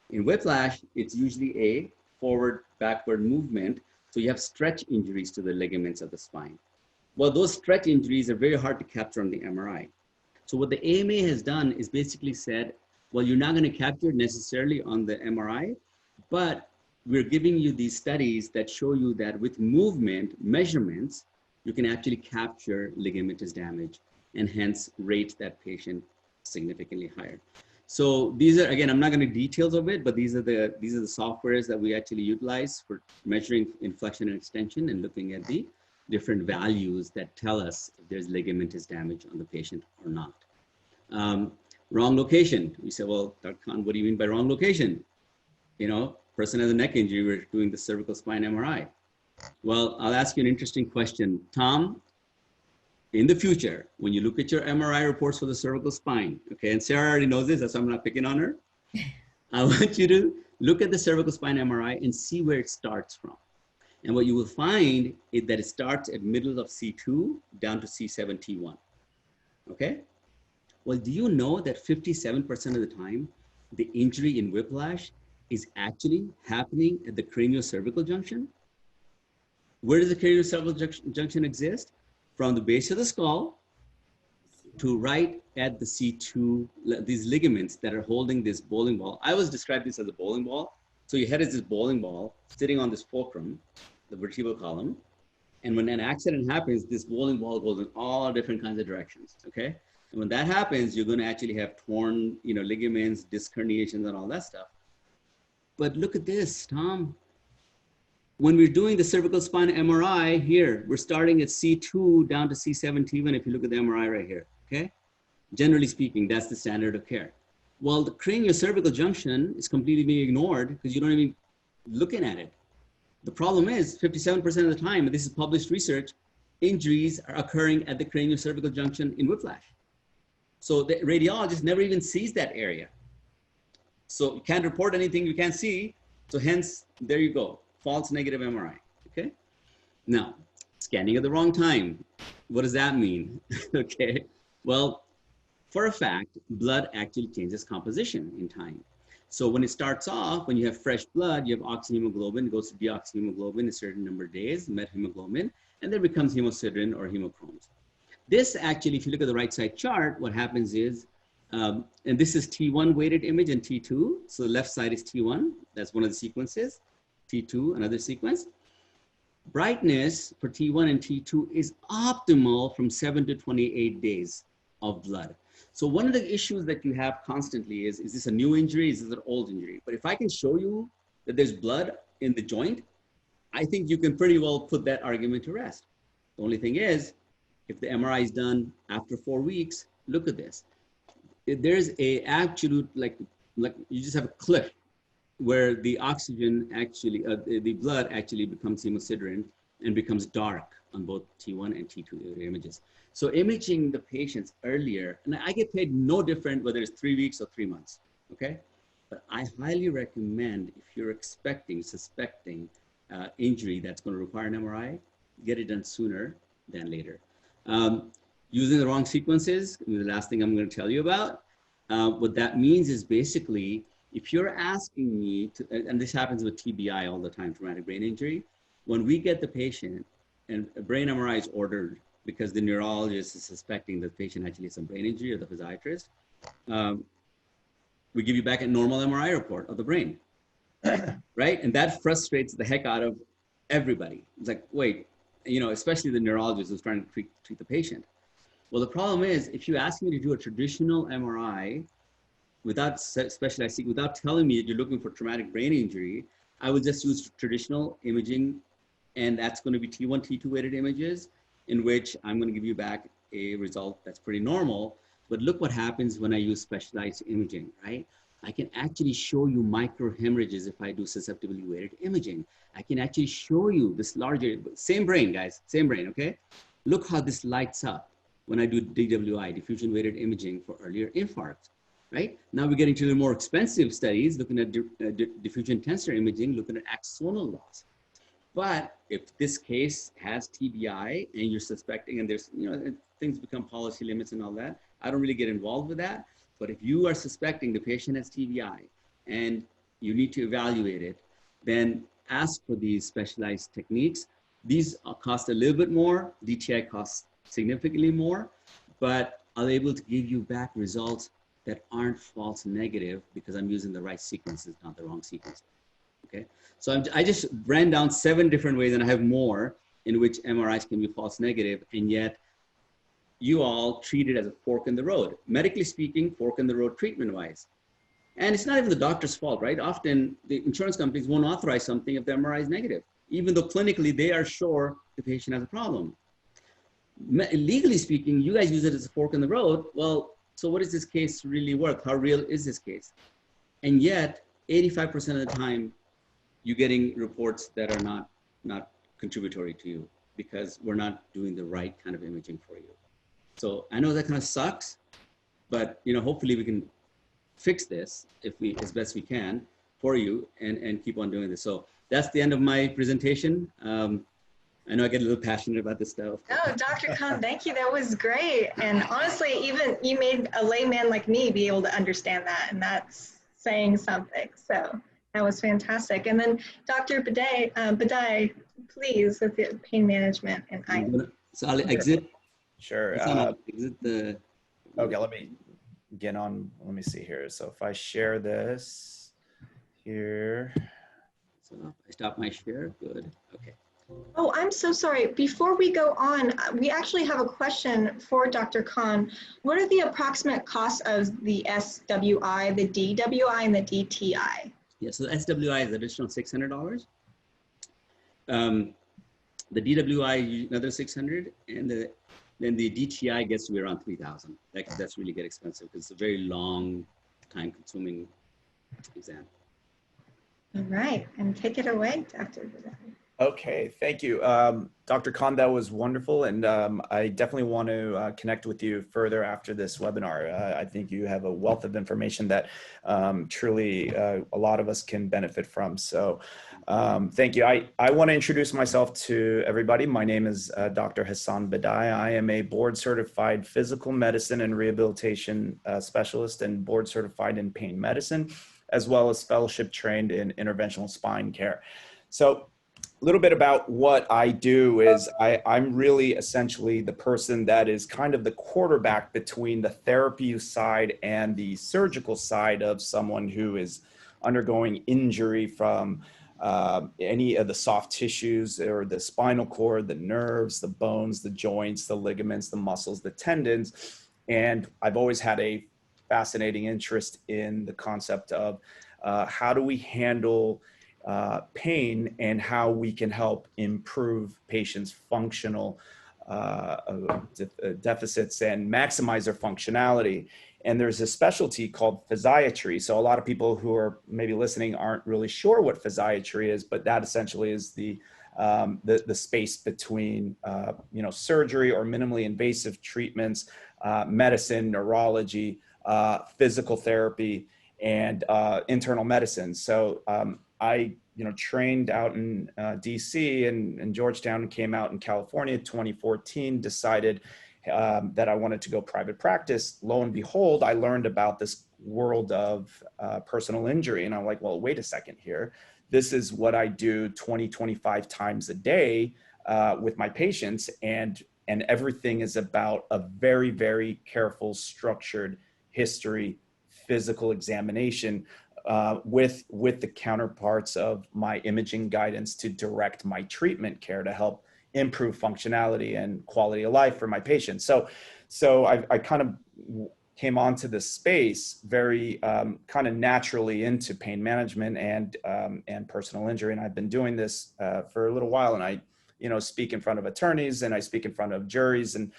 In whiplash, it's usually a forward, backward movement. So you have stretch injuries to the ligaments of the spine. Well, those stretch injuries are very hard to capture on the MRI. So what the AMA has done is basically said, well, you're not going to capture it necessarily on the MRI, but we're giving you these studies that show you that with movement measurements, you can actually capture ligamentous damage and hence rate that patient significantly higher. So these are, again, I'm not going to details of it, but these are the softwares that we actually utilize for measuring inflection and extension and looking at the different values that tell us if there's ligamentous damage on the patient or not. Wrong location. We say, well, Dr. Khan, what do you mean by wrong location? You know, person has a neck injury, we're doing the cervical spine MRI. Well, I'll ask you an interesting question. Tom, in the future, when you look at your MRI reports for the cervical spine, okay, and Sarah already knows this, that's why I'm not picking on her. I want you to look at the cervical spine MRI and see where it starts from. And what you will find is that it starts at middle of C2 down to C7, T1, okay? Well, do you know that 57% of the time, the injury in whiplash is actually happening at the craniocervical junction? Where does the craniocervical junction exist? From the base of the skull to right at the C2, these ligaments that are holding this bowling ball. I always describe this as a bowling ball. So your head is this bowling ball sitting on this fulcrum, the vertebral column. And when an accident happens, this bowling ball goes in all different kinds of directions, okay? And when that happens, you're going to actually have torn, you know, ligaments, disc herniations, and all that stuff. But look at this, Tom. When we're doing the cervical spine MRI here, we're starting at C2 down to C7, T1, if you look at the MRI right here, okay? Generally speaking, that's the standard of care. Well, the craniocervical junction is completely being ignored because you don't even looking at it. The problem is 57% of the time, and this is published research, injuries are occurring at the craniocervical junction in whiplash. So the radiologist never even sees that area. So you can't report anything you can't see. So hence, there you go. False negative MRI, okay? Now, scanning at the wrong time. What does that mean? Okay, well, for a fact, blood actually changes composition in time. So when it starts off, when you have fresh blood, you have oxyhemoglobin, it goes to deoxyhemoglobin a certain number of days, methemoglobin, and then becomes hemosiderin or hemochromes. This actually, if you look at the right side chart, what happens is, and this is T1 weighted image and T2. So the left side is T1, that's one of the sequences. T2, another sequence. Brightness for T1 and T2 is optimal from 7 to 28 days of blood. So one of the issues that you have constantly is this a new injury? Is this an old injury? But if I can show you that there's blood in the joint, I think you can pretty well put that argument to rest. The only thing is, if the MRI is done after 4 weeks, look at this. There's a absolute, like you just have a cliff where the oxygen actually, the blood actually becomes hemosiderin and becomes dark on both T1 and T2 images. So imaging the patients earlier, and I get paid no different whether it's 3 weeks or 3 months, okay? But I highly recommend if you're suspecting injury that's gonna require an MRI, get it done sooner than later. Using the wrong sequences, the last thing I'm gonna tell you about, what that means is basically, if you're asking me to, and this happens with TBI all the time, traumatic brain injury, when we get the patient and a brain MRI is ordered because the neurologist is suspecting the patient actually has some brain injury or the physiatrist, we give you back a normal MRI report of the brain, right? And that frustrates the heck out of everybody. It's like, wait, you know, especially the neurologist who's trying to treat the patient. Well, the problem is if you ask me to do a traditional MRI, without specialized, without telling me that you're looking for traumatic brain injury, I would just use traditional imaging, and that's going to be T1, T2 weighted images, in which I'm going to give you back a result that's pretty normal. But look what happens when I use specialized imaging, right? I can actually show you microhemorrhages if I do susceptibility weighted imaging. I can actually show you this larger, same brain, guys, same brain, okay? Look how this lights up when I do DWI, diffusion weighted imaging for earlier infarct. Right? Now we're getting to the more expensive studies, looking at diffusion tensor imaging, looking at axonal loss. But if this case has TBI and you're suspecting, and there's, you know, things become policy limits and all that, I don't really get involved with that. But if you are suspecting the patient has TBI and you need to evaluate it, then ask for these specialized techniques. These cost a little bit more, DTI costs significantly more, but I'll be able to give you back results that aren't false negative because I'm using the right sequences, not the wrong sequences, okay? So I just ran down 7 different ways, and I have more in which MRIs can be false negative, and yet you all treat it as a fork in the road. Medically speaking, fork in the road treatment-wise. And it's not even the doctor's fault, right? Often the insurance companies won't authorize something if the MRI is negative, even though clinically they are sure the patient has a problem. Legally speaking, you guys use it as a fork in the road. Well, so what is this case really worth? How real is this case? And yet, 85% of the time, you're getting reports that are not contributory to you because we're not doing the right kind of imaging for you. So I know that kind of sucks, but hopefully we can fix this as best we can for you and keep on doing this. So that's the end of my presentation. I know I get a little passionate about this stuff. Oh, Dr. Khan, thank you. That was great. And honestly, even you made a layman like me be able to understand that, and that's saying something. So that was fantastic. And then Dr. Badai, please, with the pain management and So I'll exit. Sure. Exit the. Okay, let me get on. Let me see here. So if I share this here. So I stop my share. Good. Okay. Oh, I'm so sorry. Before we go on, we actually have a question for Dr. Khan. What are the approximate costs of the SWI, the DWI, and the DTI? Yeah, so the SWI is additional $600. The DWI another $600, and then the DTI gets to be around $3,000. That's really get expensive because it's a very long, time-consuming exam. All right, and take it away, Dr. Badai. Okay, thank you. Dr. Khan, that was wonderful. And I definitely want to connect with you further after this webinar. I think you have a wealth of information that truly a lot of us can benefit from. So thank you. I want to introduce myself to everybody. My name is Dr. Hassan Badai. I am a board certified physical medicine and rehabilitation specialist and board certified in pain medicine, as well as fellowship trained in interventional spine care. So a little bit about what I do is I'm really essentially the person that is kind of the quarterback between the therapy side and the surgical side of someone who is undergoing injury from any of the soft tissues or the spinal cord, the nerves, the bones, the joints, the ligaments, the muscles, the tendons. And I've always had a fascinating interest in the concept of how do we handle pain and how we can help improve patients' functional deficits and maximize their functionality. And there's a specialty called physiatry. So a lot of people who are maybe listening aren't really sure what physiatry is, but that essentially is the space between surgery or minimally invasive treatments, medicine, neurology, physical therapy, and internal medicine. So I trained out in DC and Georgetown, came out in California in 2014, decided that I wanted to go private practice. Lo and behold, I learned about this world of personal injury. And I'm like, well, wait a second here. This is what I do 20, 25 times a day with my patients. And everything is about a very, very careful, structured history, physical examination with the counterparts of my imaging guidance to direct my treatment care to help improve functionality and quality of life for my patients. So I kind of came onto this space very kind of naturally into pain management and personal injury. And I've been doing this for a little while, and I speak in front of attorneys and I speak in front of juries and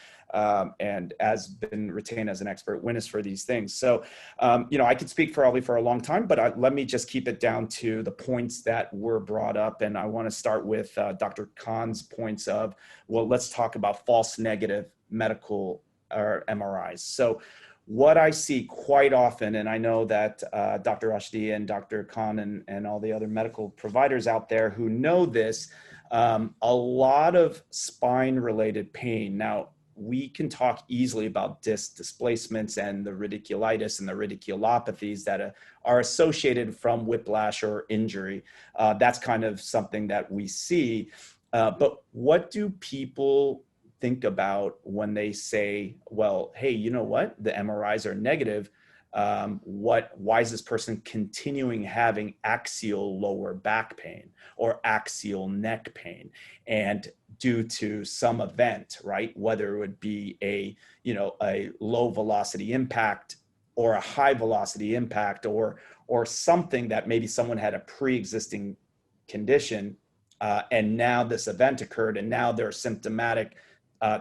as been retained as an expert witness for these things. So, I could speak probably for a long time, but let me just keep it down to the points that were brought up. And I want to start with Dr. Khan's points of, well, let's talk about false negative medical or MRIs. So what I see quite often, and I know that Dr. Rushdie and Dr. Khan and all the other medical providers out there who know this, a lot of spine-related pain. Now, we can talk easily about disc displacements and the radiculitis and the radiculopathies that are associated from whiplash or injury. That's kind of something that we see. But what do people think about when they say, well, hey, you know what? The MRIs are negative. why is this person continuing having axial lower back pain or axial neck pain? And due to some event, right? Whether it would be a low velocity impact or a high velocity impact, or something that maybe someone had a pre-existing condition, and now this event occurred, and now they're symptomatic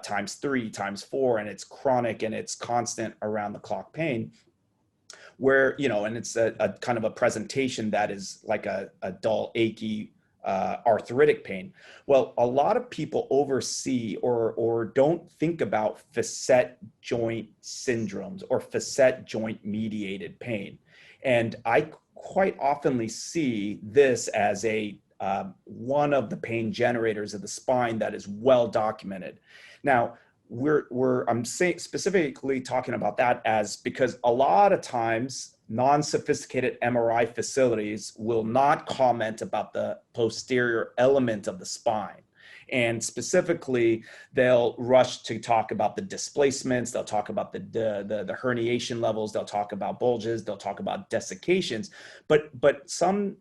times 3, times 4, and it's chronic and it's constant around the clock pain, where, and it's a kind of a presentation that is like a dull, achy, arthritic pain. Well, a lot of people oversee or don't think about facet joint syndromes or facet joint mediated pain. And I quite oftenly see this as one of the pain generators of the spine that is well documented. Now, I'm saying specifically talking about that because a lot of times non-sophisticated MRI facilities will not comment about the posterior element of the spine. And specifically, they'll rush to talk about the displacements. They'll talk about the herniation levels. They'll talk about bulges. They'll talk about desiccations. But some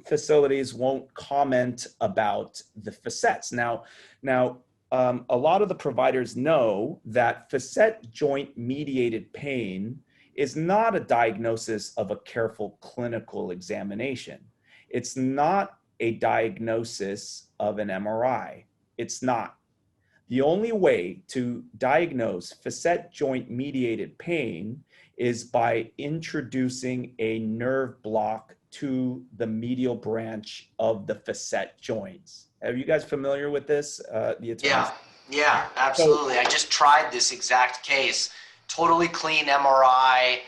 facilities won't comment about the facets. Now, a lot of the providers know that facet joint mediated pain is not a diagnosis of a careful clinical examination. It's not a diagnosis of an MRI. It's not. The only way to diagnose facet joint mediated pain is by introducing a nerve block to the medial branch of the facet joints. Are you guys familiar with this? Yeah, absolutely. I just tried this exact case. Totally clean MRI,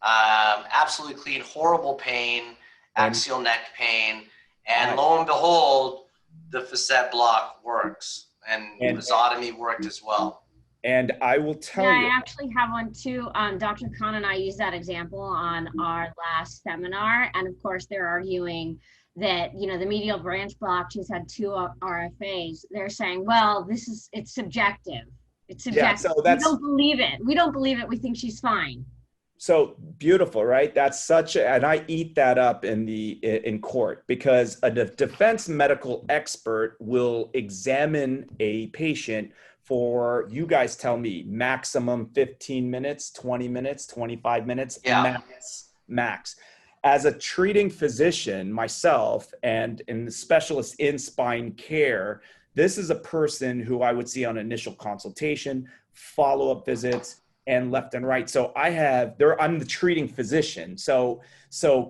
absolutely clean, horrible pain, axial neck pain, and lo and behold, the facet block works, and episotomy worked as well. And I will tell you. I actually have one too. Dr. Khan and I used that example on our last seminar, and of course they're arguing that, the medial branch block, she's had 2 RFAs. They're saying, well, it's subjective. It's subjective. Yeah, so we don't believe it. We don't believe it. We think she's fine. So beautiful, right? That's and I eat that up in court, because a defense medical expert will examine a patient for, you guys tell me, maximum 15 minutes, 20 minutes, 25 minutes, max. As a treating physician myself and the specialist in spine care, this is a person who I would see on initial consultation, follow-up visits, and left and right. So I'm the treating physician. So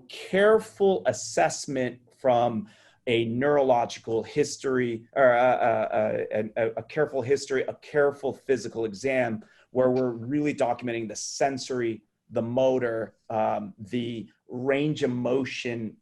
careful assessment from a neurological history, or a careful history, a careful physical exam, where we're really documenting the sensory, the motor, the range of motion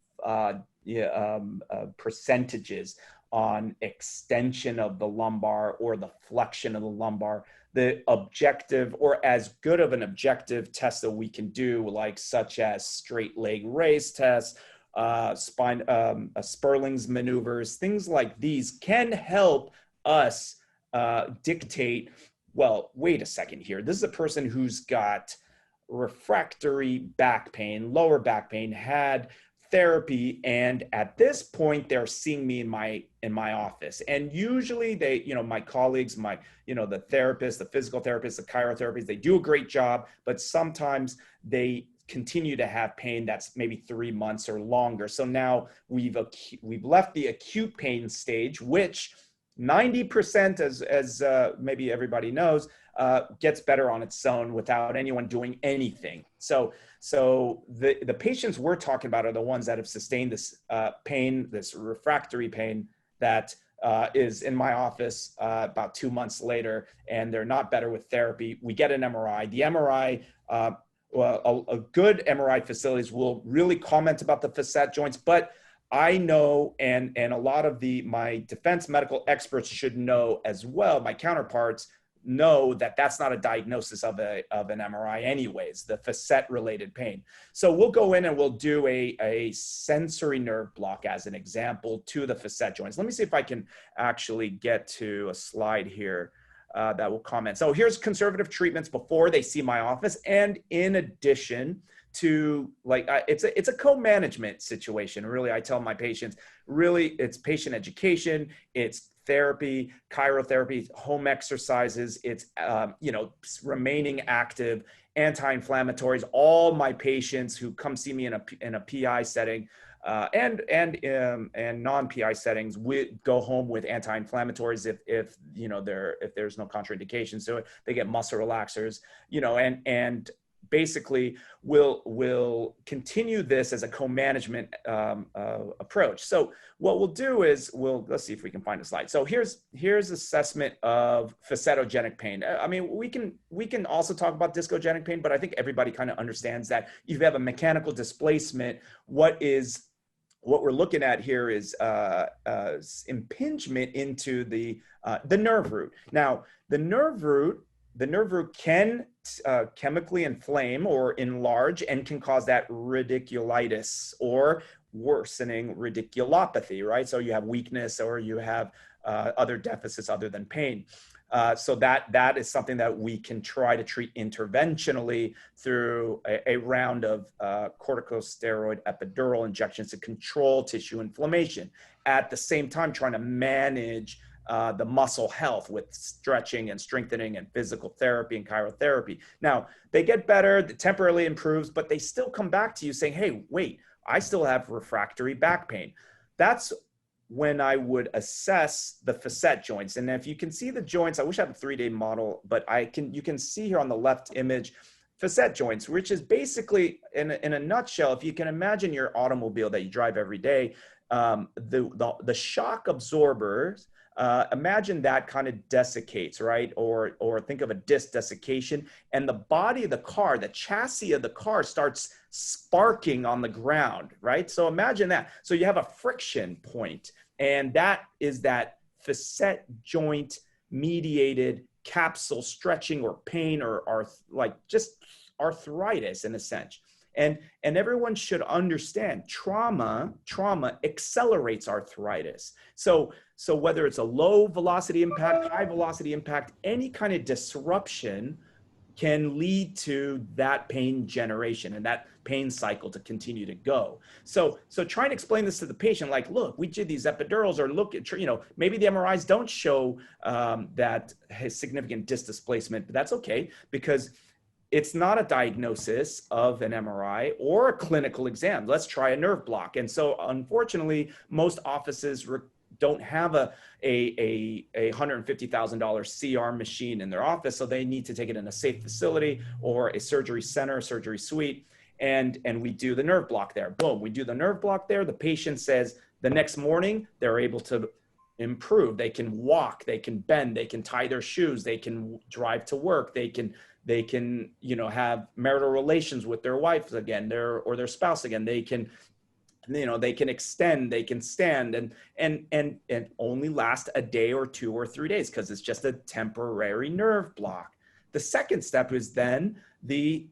percentages on extension of the lumbar or the flexion of the lumbar, the objective, or as good of an objective test that we can do, such as straight leg raise tests, Sperling's maneuvers, things like these can help us dictate, well, wait a second here. This is a person who's got refractory back pain, lower back pain, had therapy, and at this point they're seeing me in my office. And usually they, my colleagues, the therapists, the physical therapists, the chirotherapists, they do a great job, but sometimes they continue to have pain that's maybe 3 months or longer. So now we've left the acute pain stage, which 90%, as maybe everybody knows, gets better on its own without anyone doing anything. So the patients we're talking about are the ones that have sustained this pain, this refractory pain that is in my office about 2 months later, and they're not better with therapy. We get an MRI. The MRI, a good MRI facilities will really comment about the facet joints, but I know, and a lot of my defense medical experts should know as well, my counterparts know that that's not a diagnosis of an MRI anyways, the facet related pain. So we'll go in and we'll do a sensory nerve block as an example to the facet joints. Let me see if I can actually get to a slide here. that will comment. So here's conservative treatments before they see my office. And in addition to, like, it's a co-management situation. Really, I tell my patients, really, it's patient education, it's therapy, chirotherapy, home exercises, it's, remaining active, anti-inflammatories. All my patients who come see me in a PI setting and non-PI settings, we go home with anti-inflammatories if there's no contraindication. So they get muscle relaxers, and basically we'll continue this as a co-management approach. So what we'll do is let's see if we can find a slide. So here's assessment of facetogenic pain. I mean, we can also talk about discogenic pain, but I think everybody kind of understands that if you have a mechanical displacement, what we're looking at here is impingement into the nerve root. Now, the nerve root can chemically inflame or enlarge and can cause that radiculitis or worsening radiculopathy, right? So you have weakness or you have other deficits other than pain. So that is something that we can try to treat interventionally through a round of corticosteroid epidural injections to control tissue inflammation. At the same time, trying to manage the muscle health with stretching and strengthening and physical therapy and chirotherapy. Now, they get better, it temporarily improves, but they still come back to you saying, hey, wait, I still have refractory back pain. That's when I would assess the facet joints. And if you can see the joints, I wish I had a 3D model, but you can see here on the left image, facet joints, which is basically, in a nutshell, if you can imagine your automobile that you drive every day, the shock absorbers, imagine that kind of desiccates, right? Or think of a disc desiccation, and the body of the car, the chassis of the car starts sparking on the ground, right? So imagine that. So you have a friction point, and that is that facet joint mediated capsule stretching or pain or like just arthritis in a sense. And everyone should understand trauma accelerates arthritis. So whether it's a low velocity impact, high velocity impact, any kind of disruption can lead to that pain generation and that pain cycle to continue to go. So try and explain this to the patient, like, look, we did these epidurals, or look at, maybe the MRIs don't show that has significant disc displacement, but that's okay, because it's not a diagnosis of an MRI or a clinical exam. Let's try a nerve block. And so unfortunately, most offices don't have a $150,000 CR machine in their office. So they need to take it in a safe facility or a surgery center, surgery suite. And we do the nerve block there. Boom, we do the nerve block there. The patient says the next morning, they're able to improve. They can walk, they can bend, they can tie their shoes, they can drive to work, they can have marital relations with their wife again, or their spouse again. They can extend, they can stand, and only last a day or 2 or 3 days because it's just a temporary nerve block. The second step is then the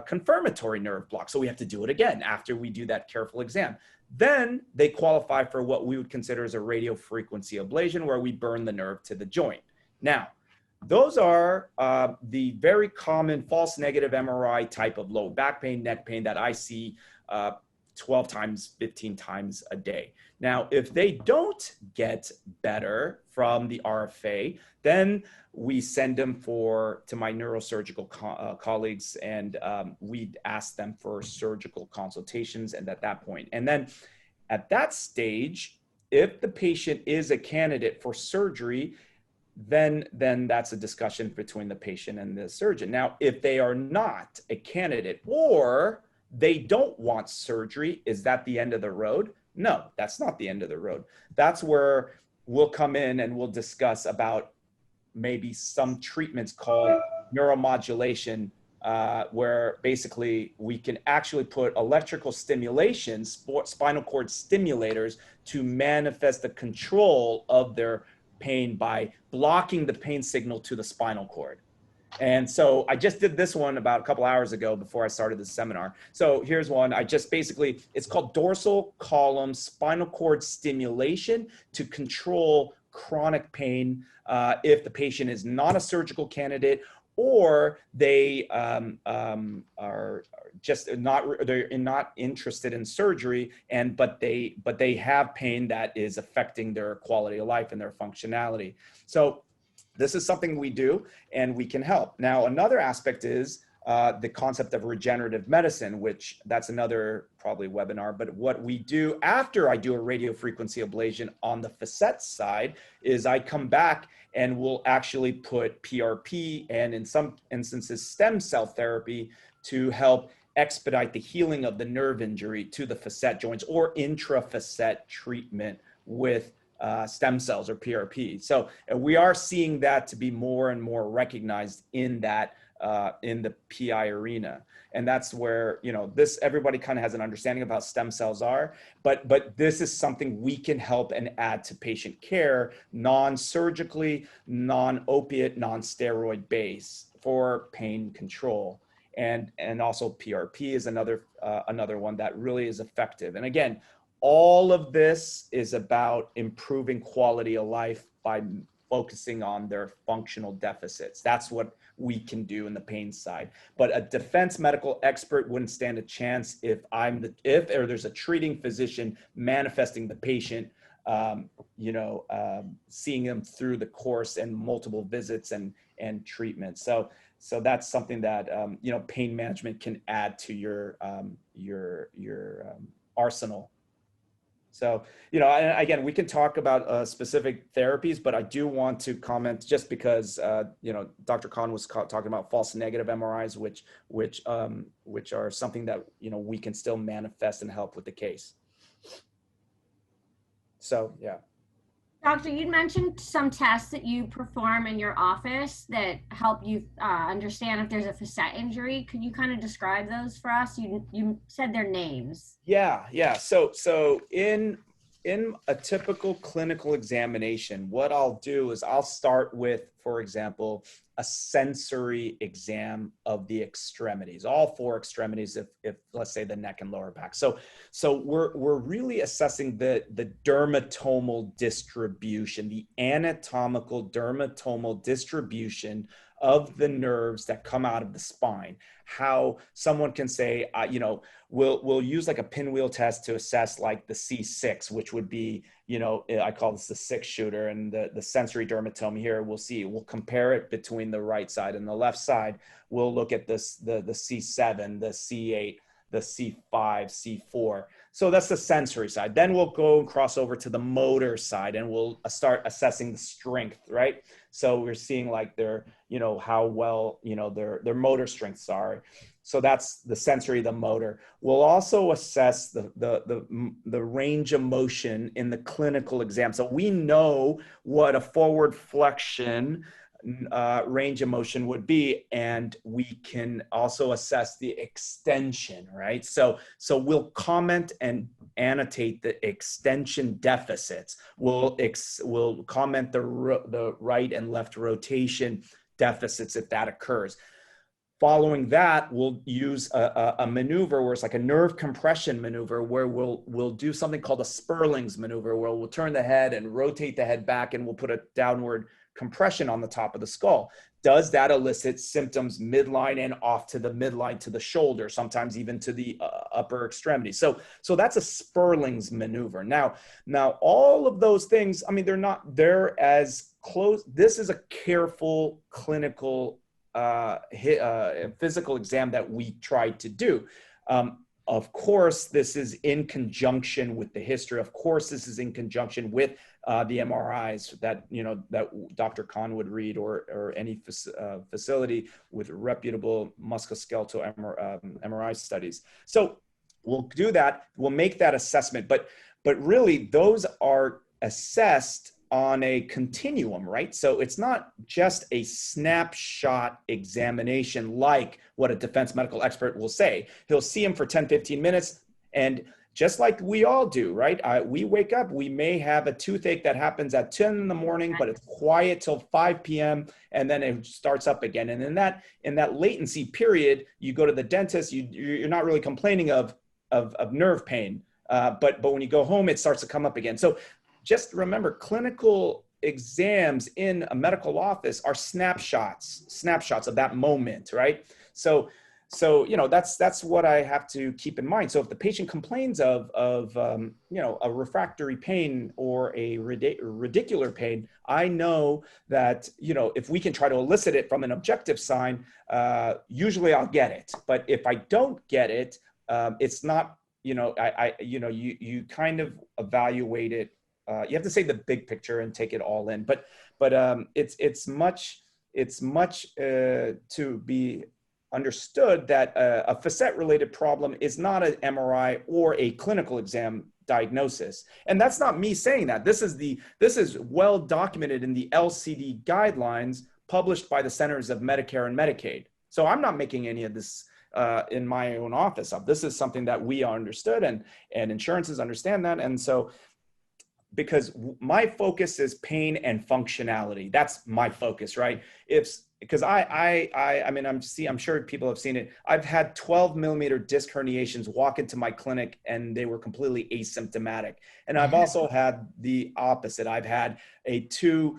confirmatory nerve block. So we have to do it again after we do that careful exam. Then they qualify for what we would consider as a radiofrequency ablation, where we burn the nerve to the joint. Now, those are the very common false negative MRI type of low back pain, neck pain that I see 12 times, 15 times a day. Now, if they don't get better from the RFA, then we send them to my neurosurgical colleagues, and we'd ask them for surgical consultations. And at that point, and then at that stage, if the patient is a candidate for surgery, then that's a discussion between the patient and the surgeon. Now, if they are not a candidate or they don't want surgery, is that the end of the road? No, that's not the end of the road. That's where we'll come in and we'll discuss about maybe some treatments called neuromodulation, where basically we can actually put electrical stimulation, spinal cord stimulators, to manifest the control of their pain by blocking the pain signal to the spinal cord. And so I just did this one about a couple hours ago before I started this seminar. So here's one. It's called dorsal column spinal cord stimulation to control chronic pain if the patient is not a surgical candidate, or they are just they're not interested in surgery, but they have pain that is affecting their quality of life and their functionality. So this is something we do, and we can help. Now, another aspect is the concept of regenerative medicine, which that's another probably webinar. But what we do after I do a radiofrequency ablation on the facet side is I come back and we'll actually put PRP and in some instances stem cell therapy to help expedite the healing of the nerve injury to the facet joints, or intrafacet treatment with stem cells or PRP. So we are seeing that to be more and more recognized in that in the PI arena. And that's where, you know, this, everybody kind of has an understanding of how stem cells are, but this is something we can help and add to patient care, non-surgically, non-opiate, non-steroid base for pain control. And also PRP is another one that really is effective. And again, all of this is about improving quality of life by focusing on their functional deficits. That's what we can do in the pain side. But a defense medical expert wouldn't stand a chance if there's a treating physician manifesting the patient, seeing them through the course and multiple visits and treatment. So that's something that pain management can add to your arsenal. So, and again, we can talk about specific therapies, but I do want to comment just because, Dr. Khan was talking about false negative MRIs, which are something that, we can still manifest and help with the case. So, yeah. Doctor, you mentioned some tests that you perform in your office that help you understand if there's a facet injury. Could you kind of describe those for us? You said their names. Yeah. So in a typical clinical examination, what I'll do is I'll start with, for example, a sensory exam of the extremities, all four extremities, if let's say the neck and lower back. So we're really assessing the dermatomal distribution, the anatomical dermatomal distribution of the nerves that come out of the spine. How someone can say, we'll use like a pinwheel test to assess like the C6, which would be, I call this the 6-shooter, and the sensory dermatome here, we'll compare it between the right side and the left side. We'll look at this, the C7, the C8, the C5, C4. So that's the sensory side. Then we'll go and cross over to the motor side, and we'll start assessing the strength, right? So we're seeing like their, how well, their motor strengths are. So that's the sensory, the motor. We'll also assess the range of motion in the clinical exam. So we know what a forward flexion range of motion would be, and we can also assess the extension, right? So we'll comment and annotate the extension deficits. We'll comment the right and left rotation deficits if that occurs. Following that, we'll use a maneuver where it's like a nerve compression maneuver, where we'll do something called a Sperling's maneuver, where we'll turn the head and rotate the head back, and we'll put a downward compression on the top of the skull. Does that elicit symptoms midline and off to the midline to the shoulder, sometimes even to the upper extremity? So that's a Sperling's maneuver. Now all of those things, I mean, they're as close. This is a careful clinical physical exam that we try to do. Of course, this is in conjunction with the history. Of course, this is in conjunction with the MRIs that Dr. Khan would read, or any facility with reputable musculoskeletal MRI studies. So we'll do that. We'll make that assessment, but really those are assessed on a continuum, right? So it's not just a snapshot examination like what a defense medical expert will say. He'll see him for 10, 15 minutes, and just like we all do, right? We wake up, we may have a toothache that happens at 10 in the morning, but it's quiet till 5 p.m. and then it starts up again. And in that latency period, you go to the dentist, you're not really complaining of nerve pain, but when you go home, it starts to come up again. So just remember, clinical exams in a medical office are snapshots of that moment, right? So that's what I have to keep in mind. So if the patient complains of a refractory pain or a radicular pain, I know that, if we can try to elicit it from an objective sign, usually I'll get it. But if I don't get it, it's not, you kind of evaluate it. You have to say the big picture and take it all in. But it's much to be understood that a facet-related problem is not an MRI or a clinical exam diagnosis. And that's not me saying that. This is well documented in the LCD guidelines published by the Centers of Medicare and Medicaid. So I'm not making any of this in my own office up. This is something that we understood, and insurances understand that. And so, because my focus is pain and functionality, that's my focus, right? Because I'm sure people have seen it. I've had 12 millimeter disc herniations walk into my clinic and they were completely asymptomatic. And I've also had the opposite. I've had a 2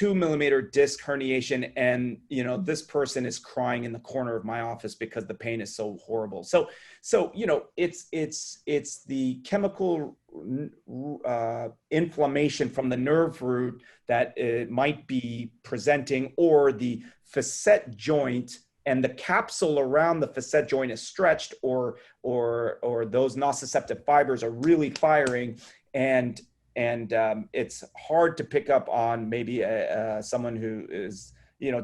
millimeter disc herniation, and this person is crying in the corner of my office because the pain is so horrible. So it's the chemical inflammation from the nerve root that it might be presenting, or the facet joint and the capsule around the facet joint is stretched, or those nociceptive fibers are really firing, and it's hard to pick up on maybe someone who is,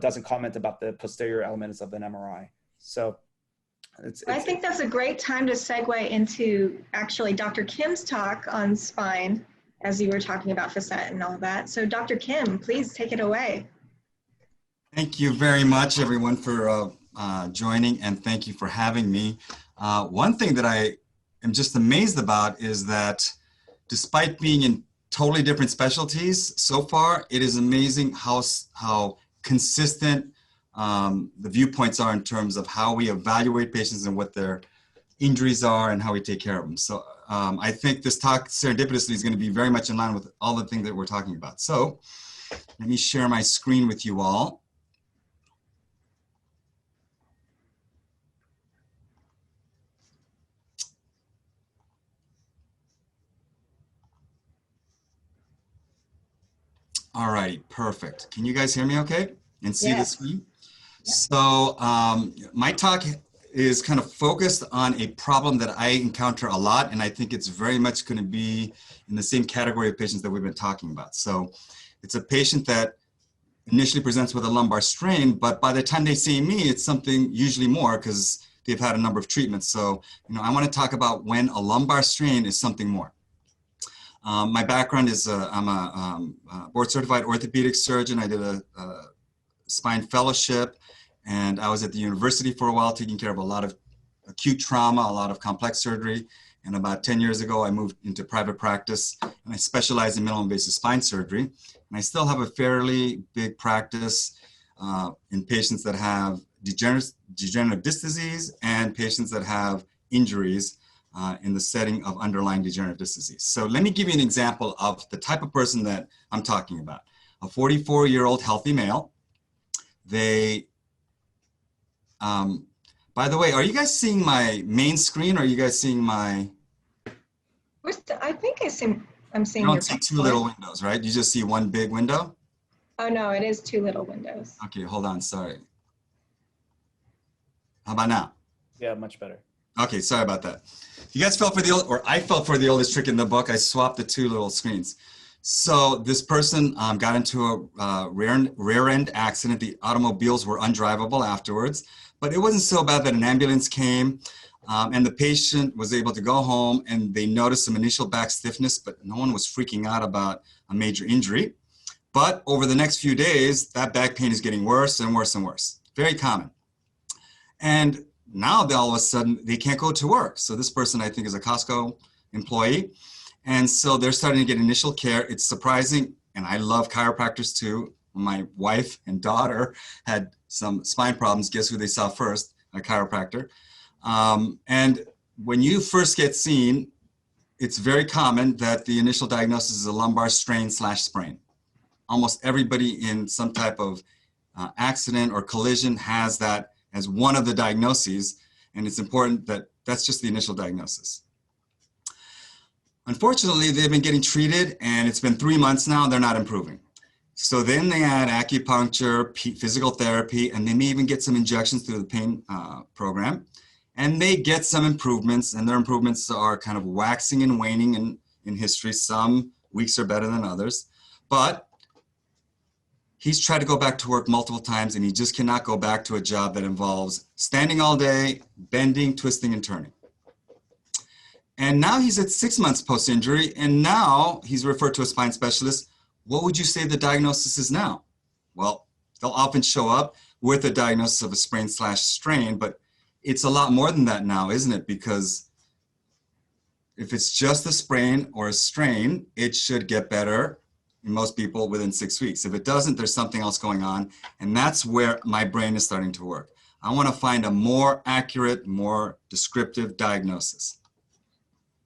doesn't comment about the posterior elements of an MRI. So I think that's a great time to segue into actually Dr. Kim's talk on spine, as you were talking about facet and all that. So Dr. Kim, please take it away. Thank you very much, everyone, for joining, and thank you for having me. One thing that I am just amazed about is that despite being in totally different specialties, so far, it is amazing how consistent the viewpoints are in terms of how we evaluate patients and what their injuries are and how we take care of them. So I think this talk serendipitously is going to be very much in line with all the things that we're talking about. So let me share my screen with you all. All righty, perfect. Can you guys hear me okay and see the screen? Yep. So my talk is kind of focused on a problem that I encounter a lot, and I think it's very much going to be in the same category of patients that we've been talking about. So it's a patient that initially presents with a lumbar strain, but by the time they see me, it's something usually more because they've had a number of treatments. So, I want to talk about when a lumbar strain is something more. My background is I'm a board certified orthopedic surgeon. I did a spine fellowship, and I was at the university for a while taking care of a lot of acute trauma, a lot of complex surgery. And about 10 years ago, I moved into private practice, and I specialize in minimally invasive spine surgery. And I still have a fairly big practice in patients that have degenerative disc disease and patients that have injuries in the setting of underlying degenerative disc disease. So let me give you an example of the type of person that I'm talking about. A 44-year-old healthy male. They, by the way, are you guys seeing my main screen, or are you guys seeing my? I think I'm seeing. You don't see two little windows, right? You just see one big window? Oh no, it is two little windows. Okay, hold on, sorry. How about now? Yeah, much better. Okay, sorry about that. You guys fell for the old, or I fell for the oldest trick in the book. I swapped the two little screens. So this person got into a rear end accident. The automobiles were undrivable afterwards, but it wasn't so bad that an ambulance came and the patient was able to go home, and they noticed some initial back stiffness, but no one was freaking out about a major injury. But over the next few days, that back pain is getting worse and worse and worse. Very common. And now all of a sudden they can't go to work. So this person, I think, is a Costco employee. And so they're starting to get initial care. It's surprising. And I love chiropractors too. My wife and daughter had some spine problems. Guess who they saw first? A chiropractor. And when you first get seen, it's very common that the initial diagnosis is a lumbar strain / sprain. almost everybody in some type of accident or collision has that as one of the diagnoses. And it's important that that's just the initial diagnosis. Unfortunately, they've been getting treated and it's been 3 months now, they're not improving. So then they add acupuncture, physical therapy, and they may even get some injections through the pain program. And they get some improvements, and their improvements are kind of waxing and waning in history. Some weeks are better than others. But he's tried to go back to work multiple times, and he just cannot go back to a job that involves standing all day, bending, twisting, and turning. And now he's at 6 months post-injury, and now he's referred to a spine specialist. What would you say the diagnosis is now? Well, they'll often show up with a diagnosis of a sprain/strain, but it's a lot more than that now, isn't it? Because if it's just a sprain or a strain, it should get better in most people within 6 weeks. If it doesn't, there's something else going on, and that's where my brain is starting to work. I want to find a more accurate, more descriptive diagnosis.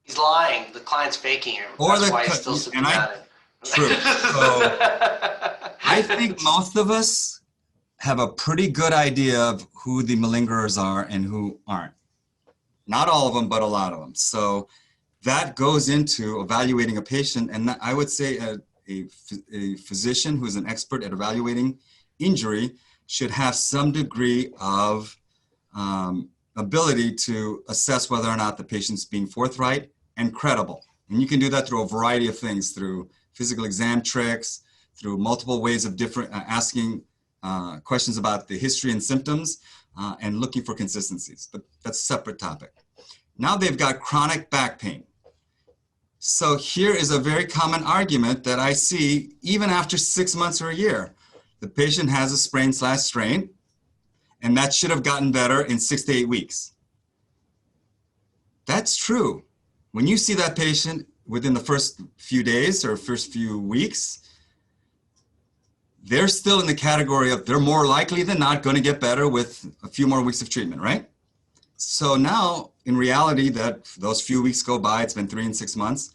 He's lying. The client's faking him. Or That's why he's still symptomatic. True. So I think most of us have a pretty good idea of who the malingerers are and who aren't. Not all of them, but a lot of them. So that goes into evaluating a patient. And I would say a physician who's an expert at evaluating injury should have some degree of ability to assess whether or not the patient's being forthright and credible. And you can do that through a variety of things, through physical exam tricks, through multiple ways of different asking questions about the history and symptoms, and looking for consistencies. But that's a separate topic. Now they've got chronic back pain. So here is a very common argument that I see even after 6 months or a year. The patient has a sprain/strain, and that should have gotten better in 6 to 8 weeks. That's true. When you see that patient within the first few days or first few weeks, they're still in the category of they're more likely than not going to get better with a few more weeks of treatment, right? So now, in reality, that those few weeks go by, it's been 3 and 6 months,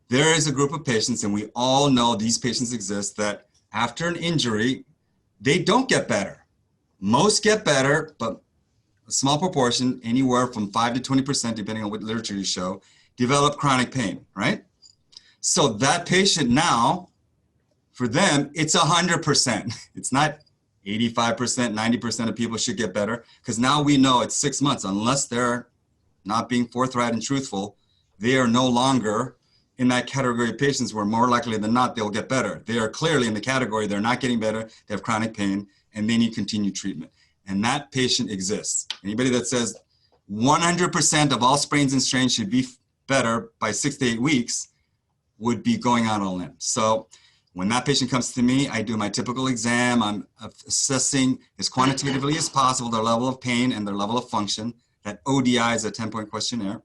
there is a group of patients, and we all know these patients exist, that after an injury, they don't get better. Most get better, but a small proportion, anywhere from 5 to 20%, depending on what literature you show, develop chronic pain, right? So that patient now, for them, it's 100%. It's not 85%, 90% of people should get better, because now we know it's 6 months, unless they're not being forthright and truthful, they are no longer in that category of patients where more likely than not, they'll get better. They are clearly in the category, they're not getting better, they have chronic pain, and they need continued treatment. And that patient exists. Anybody that says 100% of all sprains and strains should be better by 6 to 8 weeks would be going out on a limb. So when that patient comes to me, I do my typical exam. I'm assessing as quantitatively as possible their level of pain and their level of function. That ODI is a 10-point questionnaire.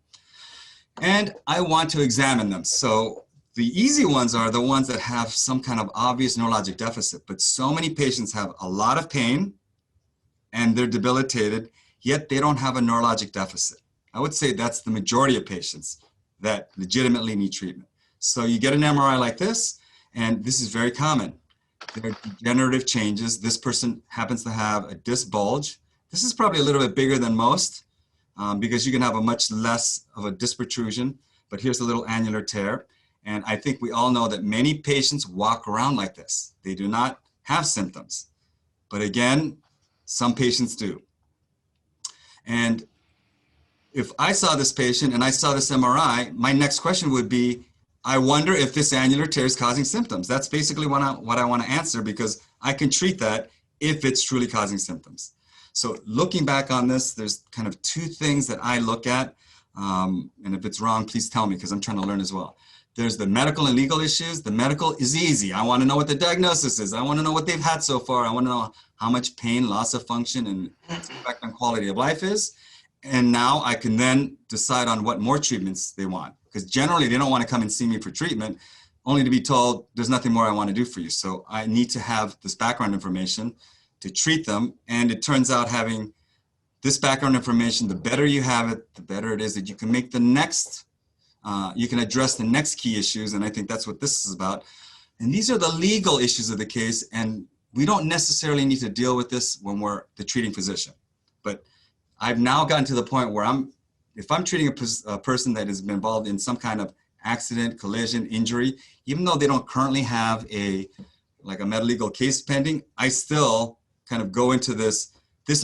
And I want to examine them. So the easy ones are the ones that have some kind of obvious neurologic deficit, but so many patients have a lot of pain and they're debilitated, yet they don't have a neurologic deficit. I would say that's the majority of patients that legitimately need treatment. So you get an MRI like this, and this is very common. There are degenerative changes. This person happens to have a disc bulge. This is probably a little bit bigger than most because you can have a much less of a disc protrusion, but here's a little annular tear. And I think we all know that many patients walk around like this. They do not have symptoms. But again, some patients do. And if I saw this patient and I saw this MRI, my next question would be, I wonder if this annular tear is causing symptoms. That's basically what I want to answer, because I can treat that if it's truly causing symptoms. So looking back on this, there's kind of two things that I look at. And if it's wrong, please tell me, because I'm trying to learn as well. There's the medical and legal issues. The medical is easy. I want to know what the diagnosis is. I want to know what they've had so far. I want to know how much pain, loss of function, and effect on quality of life is. And now I can then decide on what more treatments they want. Because generally they don't want to come and see me for treatment, only to be told there's nothing more I want to do for you. So I need to have this background information to treat them. And it turns out having this background information, the better you have it, the better it is that you can make the next, you can address the next key issues. And I think that's what this is about. And these are the legal issues of the case, and we don't necessarily need to deal with this when we're the treating physician. But I've now gotten to the point where if I'm treating a person that has been involved in some kind of accident, collision, injury, even though they don't currently have a med-legal case pending, I still kind of go into this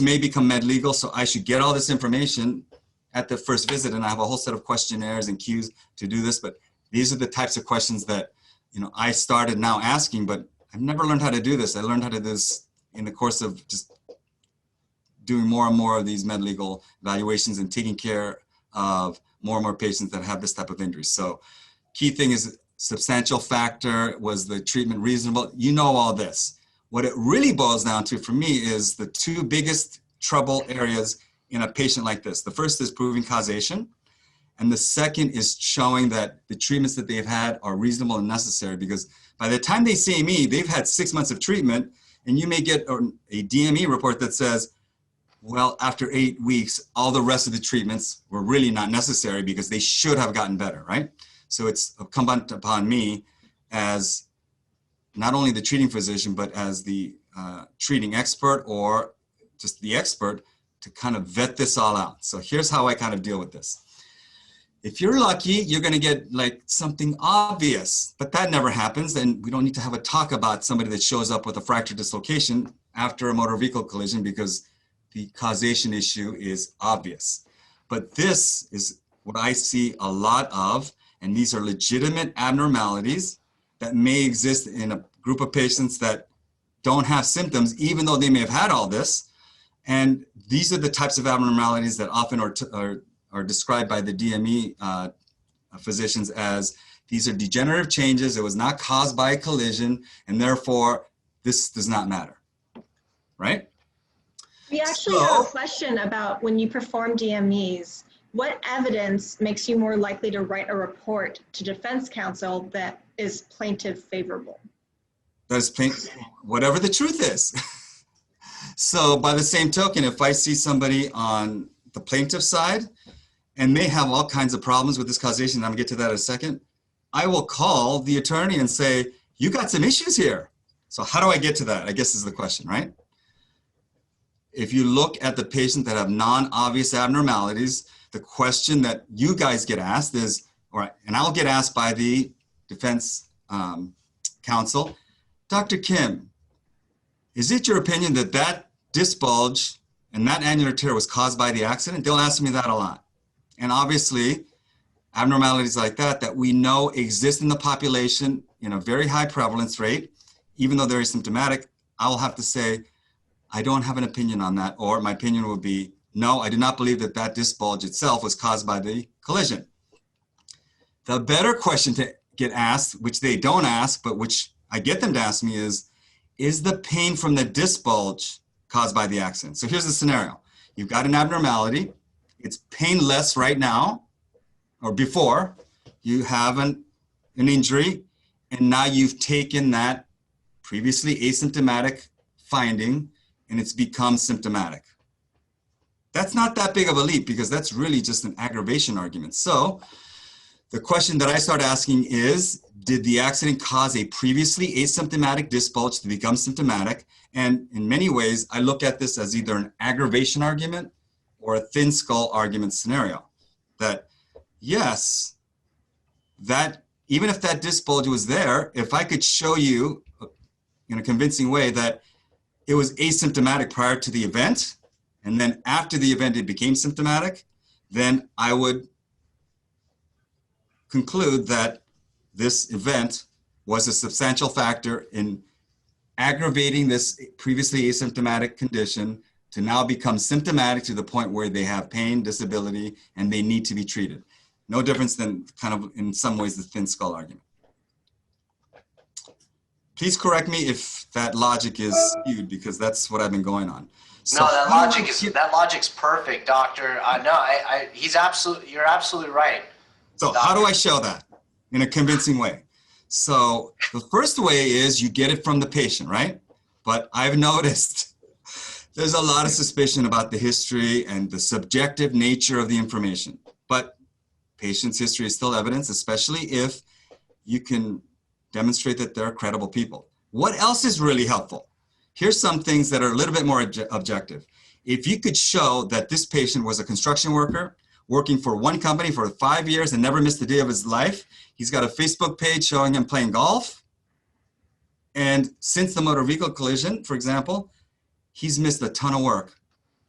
may become med-legal, so I should get all this information at the first visit, and I have a whole set of questionnaires and cues to do this. But these are the types of questions that, I started now asking, but I've never learned how to do this. I learned how to do this in the course of just doing more and more of these med-legal evaluations and taking care of more and more patients that have this type of injury. So key thing is substantial factor, was the treatment reasonable? You know all this. What it really boils down to for me is the two biggest trouble areas in a patient like this. The first is proving causation, and the second is showing that the treatments that they've had are reasonable and necessary, because by the time they see me, they've had 6 months of treatment, and you may get a DME report that says, well, after 8 weeks, all the rest of the treatments were really not necessary because they should have gotten better, right? So it's incumbent upon me as not only the treating physician, but as the treating expert or just the expert to kind of vet this all out. So here's how I kind of deal with this. If you're lucky, you're going to get like something obvious, but that never happens. And we don't need to have a talk about somebody that shows up with a fracture dislocation after a motor vehicle collision because the causation issue is obvious. But this is what I see a lot of, and these are legitimate abnormalities that may exist in a group of patients that don't have symptoms, even though they may have had all this. And these are the types of abnormalities that often are described by the DME physicians as these are degenerative changes. It was not caused by a collision, and therefore this does not matter, right? We actually have a question about when you perform DMEs, what evidence makes you more likely to write a report to defense counsel that is plaintiff favorable? That is whatever the truth is. So by the same token, if I see somebody on the plaintiff side and they have all kinds of problems with this causation, and I'm gonna get to that in a second, I will call the attorney and say, you got some issues here. So how do I get to that? I guess is the question, right? If you look at the patient that have non-obvious abnormalities, the question that you guys get asked is, all right, and I'll get asked by the defense counsel, Dr. Kim, is it your opinion that that disc bulge and that annular tear was caused by the accident? They'll ask me that a lot. And obviously, abnormalities like that we know exist in the population in a very high prevalence rate, even though they're asymptomatic, I'll have to say, I don't have an opinion on that, or my opinion would be, no, I do not believe that that disc bulge itself was caused by the collision. The better question to get asked, which they don't ask, but which I get them to ask me is the pain from the disc bulge caused by the accident? So here's the scenario. You've got an abnormality. It's painless right now, or before. You have an injury, and now you've taken that previously asymptomatic finding, and it's become symptomatic. That's not that big of a leap because that's really just an aggravation argument. So the question that I start asking is, did the accident cause a previously asymptomatic disc bulge to become symptomatic? And in many ways, I look at this as either an aggravation argument or a thin skull argument scenario. That yes, that even if that disc bulge was there, if I could show you in a convincing way that it was asymptomatic prior to the event, and then after the event it became symptomatic, then I would conclude that this event was a substantial factor in aggravating this previously asymptomatic condition to now become symptomatic to the point where they have pain, disability, and they need to be treated. No difference than kind of in some ways the thin skull argument. Please correct me if that logic is skewed, because that's what I've been going on. So no, that logic's perfect, doctor. You're absolutely right. So doctor, how do I show that in a convincing way? So the first way is you get it from the patient, right? But I've noticed there's a lot of suspicion about the history and the subjective nature of the information. But patient's history is still evidence, especially if you can demonstrate that they're credible people. What else is really helpful? Here's some things that are a little bit more objective. If you could show that this patient was a construction worker working for one company for 5 years and never missed a day of his life, he's got a Facebook page showing him playing golf, and since the motor vehicle collision, for example, he's missed a ton of work.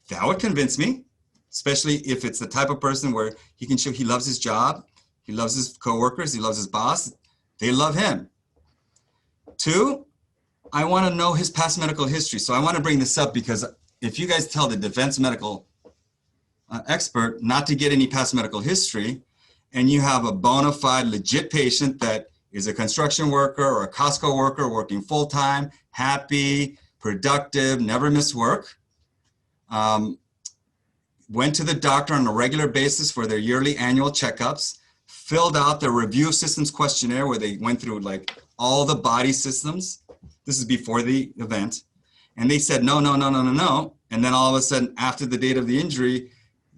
That would convince me, especially if it's the type of person where he can show he loves his job, he loves his coworkers, he loves his boss, they love him. 2, I want to know his past medical history. So I want to bring this up because if you guys tell the defense medical expert not to get any past medical history, and you have a bona fide legit patient that is a construction worker or a Costco worker working full-time, happy, productive, never miss work, went to the doctor on a regular basis for their yearly annual checkups, filled out their review of systems questionnaire where they went through like all the body systems. This is before the event. And they said, no, no, no, no, no, no. And then all of a sudden, after the date of the injury,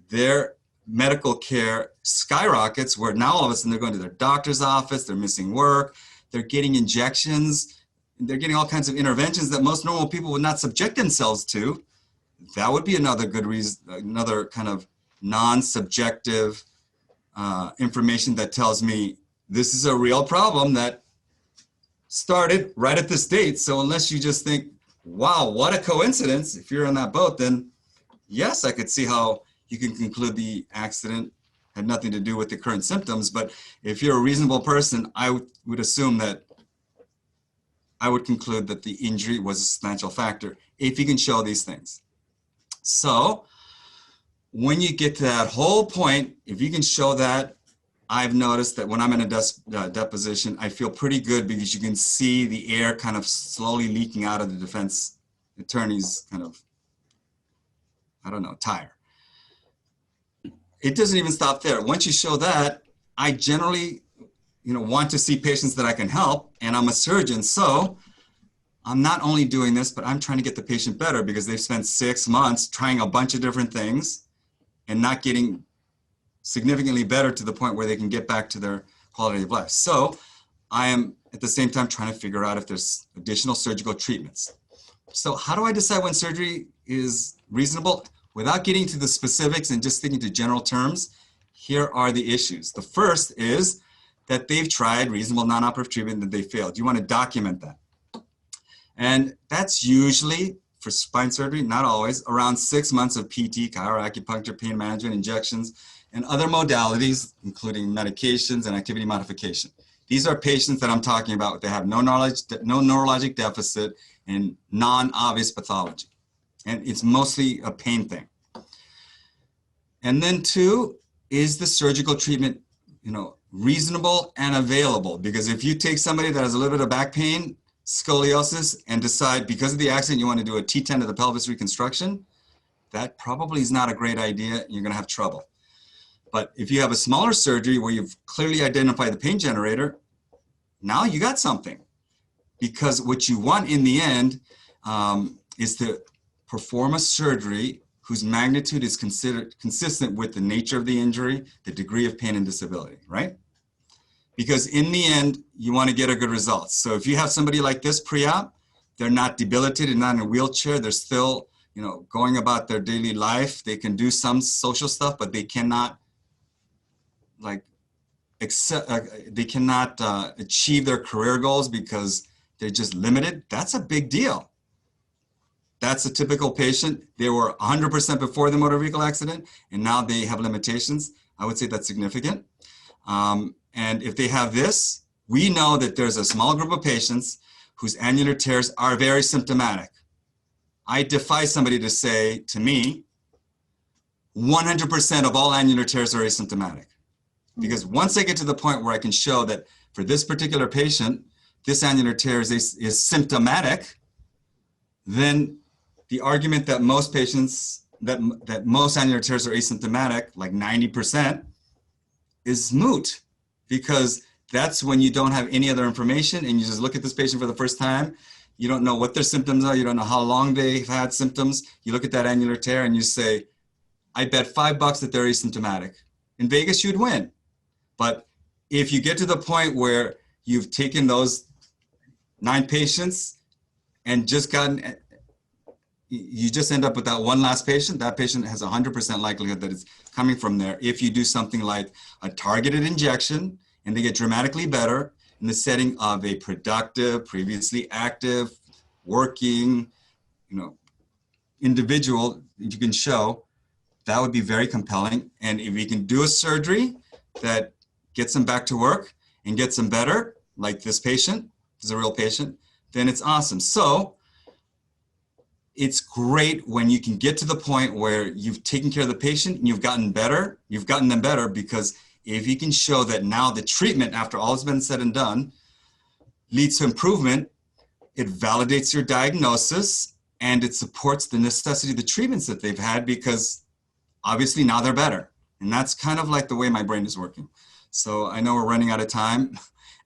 their medical care skyrockets where now all of a sudden they're going to their doctor's office, they're missing work, they're getting injections, they're getting all kinds of interventions that most normal people would not subject themselves to. That would be another good reason, another kind of non-subjective information that tells me this is a real problem that started right at this date. So unless you just think, wow, what a coincidence, if you're on that boat, then yes, I could see how you can conclude the accident had nothing to do with the current symptoms. But if you're a reasonable person, I would assume that I would conclude that the injury was a substantial factor if you can show these things. So when you get to that whole point, if you can show that, I've noticed that when I'm in a deposition, I feel pretty good because you can see the air kind of slowly leaking out of the defense attorney's kind of, I don't know, tire. It doesn't even stop there. Once you show that, I generally, want to see patients that I can help, and I'm a surgeon. So I'm not only doing this, but I'm trying to get the patient better because they've spent 6 months trying a bunch of different things and not getting significantly better to the point where they can get back to their quality of life. So I am at the same time trying to figure out if there's additional surgical treatments. So how do I decide when surgery is reasonable? Without getting to the specifics and just sticking to general terms, here are the issues. The first is that they've tried reasonable non-operative treatment and they failed. You want to document that. And that's usually, for spine surgery, not always, around 6 months of PT, chiroacupuncture, pain management, injections, and other modalities, including medications and activity modification. These are patients that I'm talking about. They have no neurologic deficit and non-obvious pathology. And it's mostly a pain thing. And then 2, is the surgical treatment, reasonable and available? Because if you take somebody that has a little bit of back pain, scoliosis, and decide because of the accident you want to do a T10 of the pelvis reconstruction, that probably is not a great idea. You're going to have trouble. But if you have a smaller surgery where you've clearly identified the pain generator, now you got something. Because what you want in the end is to perform a surgery whose magnitude is considered consistent with the nature of the injury, the degree of pain and disability, right? Because in the end, you want to get a good result. So if you have somebody like this pre-op, they're not debilitated, not in a wheelchair, they're still, going about their daily life. They can do some social stuff, but they cannot achieve their career goals because they're just limited. That's a big deal. That's a typical patient. They were 100% before the motor vehicle accident, and now they have limitations. I would say that's significant. And if they have this, we know that there's a small group of patients whose annular tears are very symptomatic. I defy somebody to say to me, 100% of all annular tears are asymptomatic. Because once I get to the point where I can show that for this particular patient, this annular tear is symptomatic, then the argument that most patients, that most annular tears are asymptomatic, like 90%, is moot. Because that's when you don't have any other information and you just look at this patient for the first time. You don't know what their symptoms are. You don't know how long they've had symptoms. You look at that annular tear and you say, I bet $5 that they're asymptomatic. In Vegas, you'd win. But if you get to the point where you've taken those 9 patients and just gotten, you just end up with that one last patient. That patient has 100% likelihood that it's coming from there. If you do something like a targeted injection and they get dramatically better in the setting of a productive, previously active, working, individual that you can show, that would be very compelling. And if we can do a surgery that gets them back to work and gets them better, like this patient is a real patient, then it's awesome. So it's great when you can get to the point where you've taken care of the patient and you've gotten them better, because if you can show that now the treatment, after all has been said and done, leads to improvement, it validates your diagnosis and it supports the necessity of the treatments that they've had, because obviously now they're better. And that's kind of like the way my brain is working. So I know we're running out of time.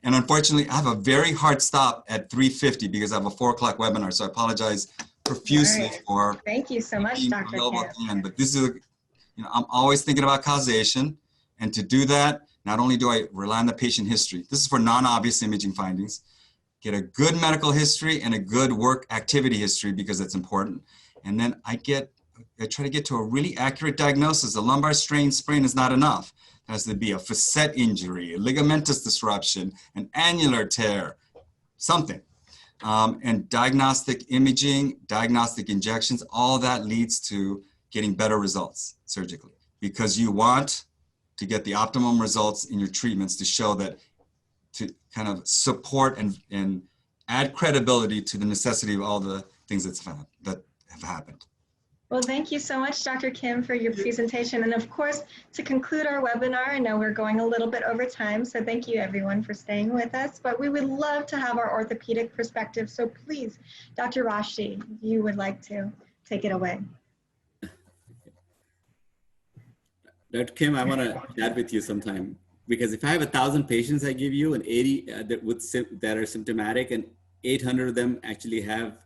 And unfortunately, I have a very hard stop at 3:50 because I have a 4 o'clock webinar. So I apologize profusely for thank you so much, Dr. Kim. But this is, I'm always thinking about causation. And to do that, not only do I rely on the patient history, this is for non-obvious imaging findings, get a good medical history and a good work activity history, because that's important. And then I try to get to a really accurate diagnosis. A lumbar sprain is not enough. There has to be a facet injury, a ligamentous disruption, an annular tear, something. And diagnostic imaging, diagnostic injections, all that leads to getting better results surgically, because you want to get the optimum results in your treatments to show that, to kind of support and add credibility to the necessity of all the things that have happened. Well, thank you so much, Dr. Kim, for your presentation. And of course, to conclude our webinar, I know we're going a little bit over time, so thank you everyone for staying with us, but we would love to have our orthopedic perspective. So please, Dr. Rashti, if you would like to take it away. Dr. Kim, I want to chat with you sometime, because if I have 1,000 patients I give you and 80 that are symptomatic and 800 of them actually have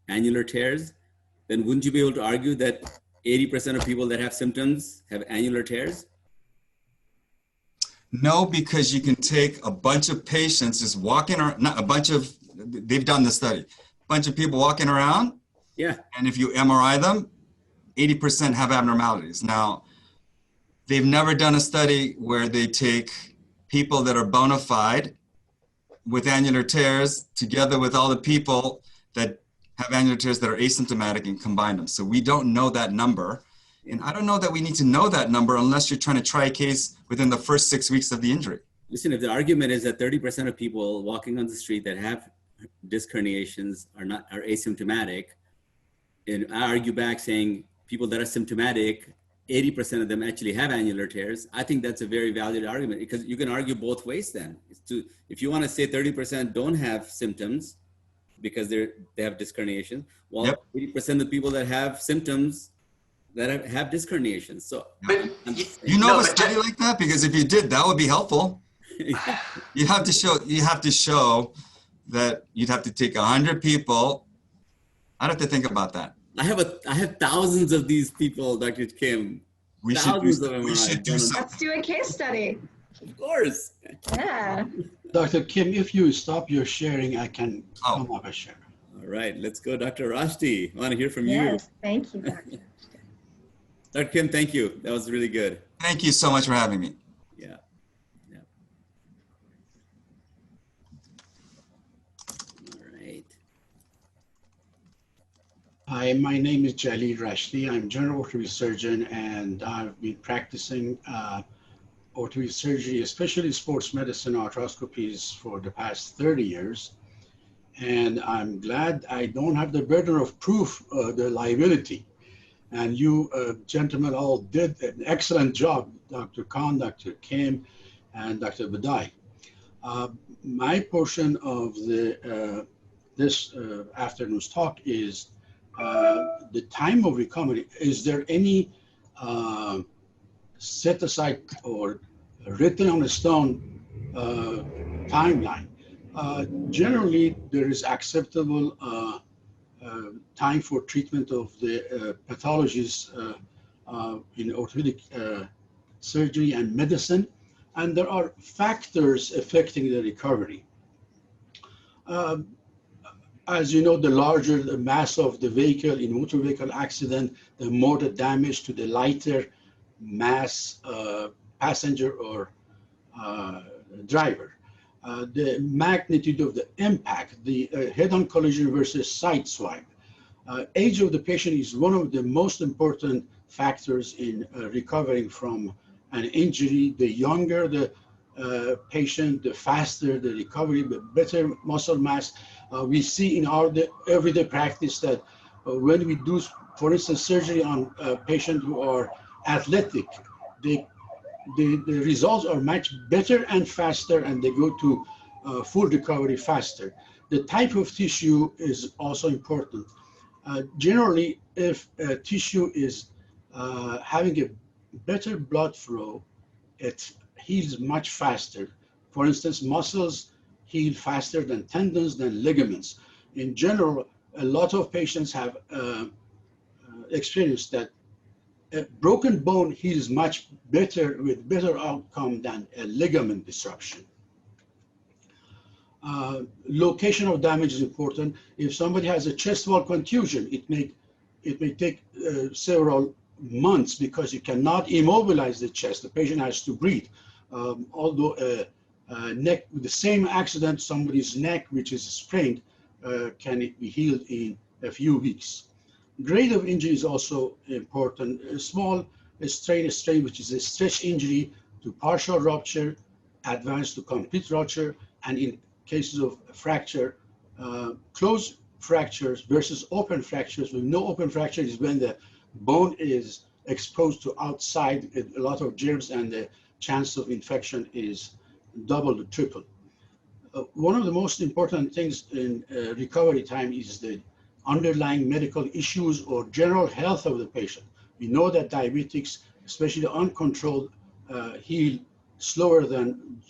annular tears, then wouldn't you be able to argue that 80% of people that have symptoms have annular tears? No, because you can take a bunch of patients just walking around, they've done the study, a bunch of people walking around. Yeah. And if you MRI them, 80% have abnormalities. Now, they've never done a study where they take people that are bona fide with annular tears together with all the people that have annular tears that are asymptomatic and combine them. So we don't know that number. And I don't know that we need to know that number unless you're trying to try a case within the first 6 weeks of the injury. Listen, if the argument is that 30% of people walking on the street that have disc herniations are asymptomatic, and I argue back saying people that are symptomatic, 80% of them actually have annular tears, I think that's a very valid argument, because you can argue both ways then. If you want to say 30% don't have symptoms because they have disc herniation, well, yep. 80% of the people that have symptoms that have disc herniations. So you know a study like that? Because if you did, that would be helpful. You have to show that you'd have to take 100 people. I'd have to think about that. I have thousands of these people, Dr. Kim. We should do something. Let's do a case study. Of course. Yeah. Dr. Kim, if you stop your sharing, I can come up and share. All right, let's go, Dr. Rashti. I want to hear from you. Yes, thank you, Dr. Dr. Kim, thank you. That was really good. Thank you so much for having me. Yeah. All right. Hi, my name is Jalil Rashti. I'm general orthopedic surgeon, and I've been practicing orthopedic surgery, especially sports medicine arthroscopies, for the past 30 years. And I'm glad I don't have the burden of proof, the liability. And you gentlemen all did an excellent job, Dr. Khan, Dr. Kim, and Dr. Badai. My portion of this afternoon's talk is the time of recovery. Is there any set aside or written on a stone timeline? Generally, there is acceptable time for treatment of the pathologies in orthopedic surgery and medicine, and there are factors affecting the recovery. as you know, the larger the mass of the vehicle in motor vehicle accident, the more the damage to the lighter mass passenger or driver. The magnitude of the impact, the head-on collision versus side swipe. Age of the patient is one of the most important factors in recovering from an injury. The younger the patient, the faster the recovery, the better muscle mass. We see in our everyday practice that when we do, for instance, surgery on patients who are athletic, the results are much better and faster, and they go to full recovery faster. The type of tissue is also important. Generally, if a tissue is having a better blood flow, it heals much faster. For instance, muscles heal faster than tendons, than ligaments. In general, a lot of patients have experienced that a broken bone heals much better with better outcome than a ligament disruption. Location of damage is important. If somebody has a chest wall contusion, it may take several months because you cannot immobilize the chest. The patient has to breathe. Although neck, with the same accident, somebody's neck, which is sprained, can it be healed in a few weeks. Grade of injury is also important. A small strain, which is a stretch injury, to partial rupture, advanced to complete rupture, and in cases of fracture, closed fractures versus open fractures. With no open fracture is when the bone is exposed to outside a lot of germs, and the chance of infection is double to triple. One of the most important things in recovery time is the underlying medical issues or general health of the patient. We know that diabetics, especially uncontrolled, heal slower than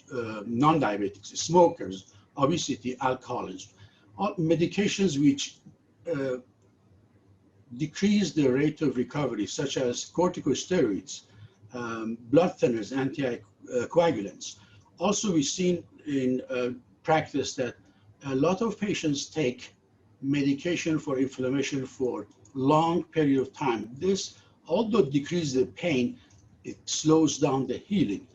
non-diabetics, smokers, obesity, alcoholism. All medications which decrease the rate of recovery, such as corticosteroids, blood thinners, anticoagulants. Also, we've seen in practice that a lot of patients take medication for inflammation for long period of time. This, although decreases the pain, it slows down the healing.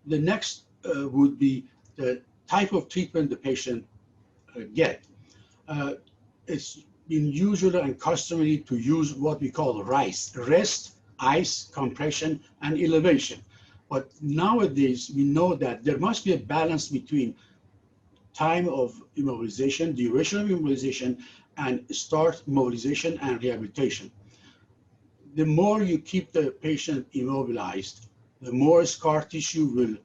The next would be the type of treatment the patient get. It's been usual and customary to use what we call RICE: rest, ice, compression, and elevation. But nowadays, we know that there must be a balance between time of immobilization, duration of immobilization, and start mobilization and rehabilitation. The more you keep the patient immobilized, the more scar tissue will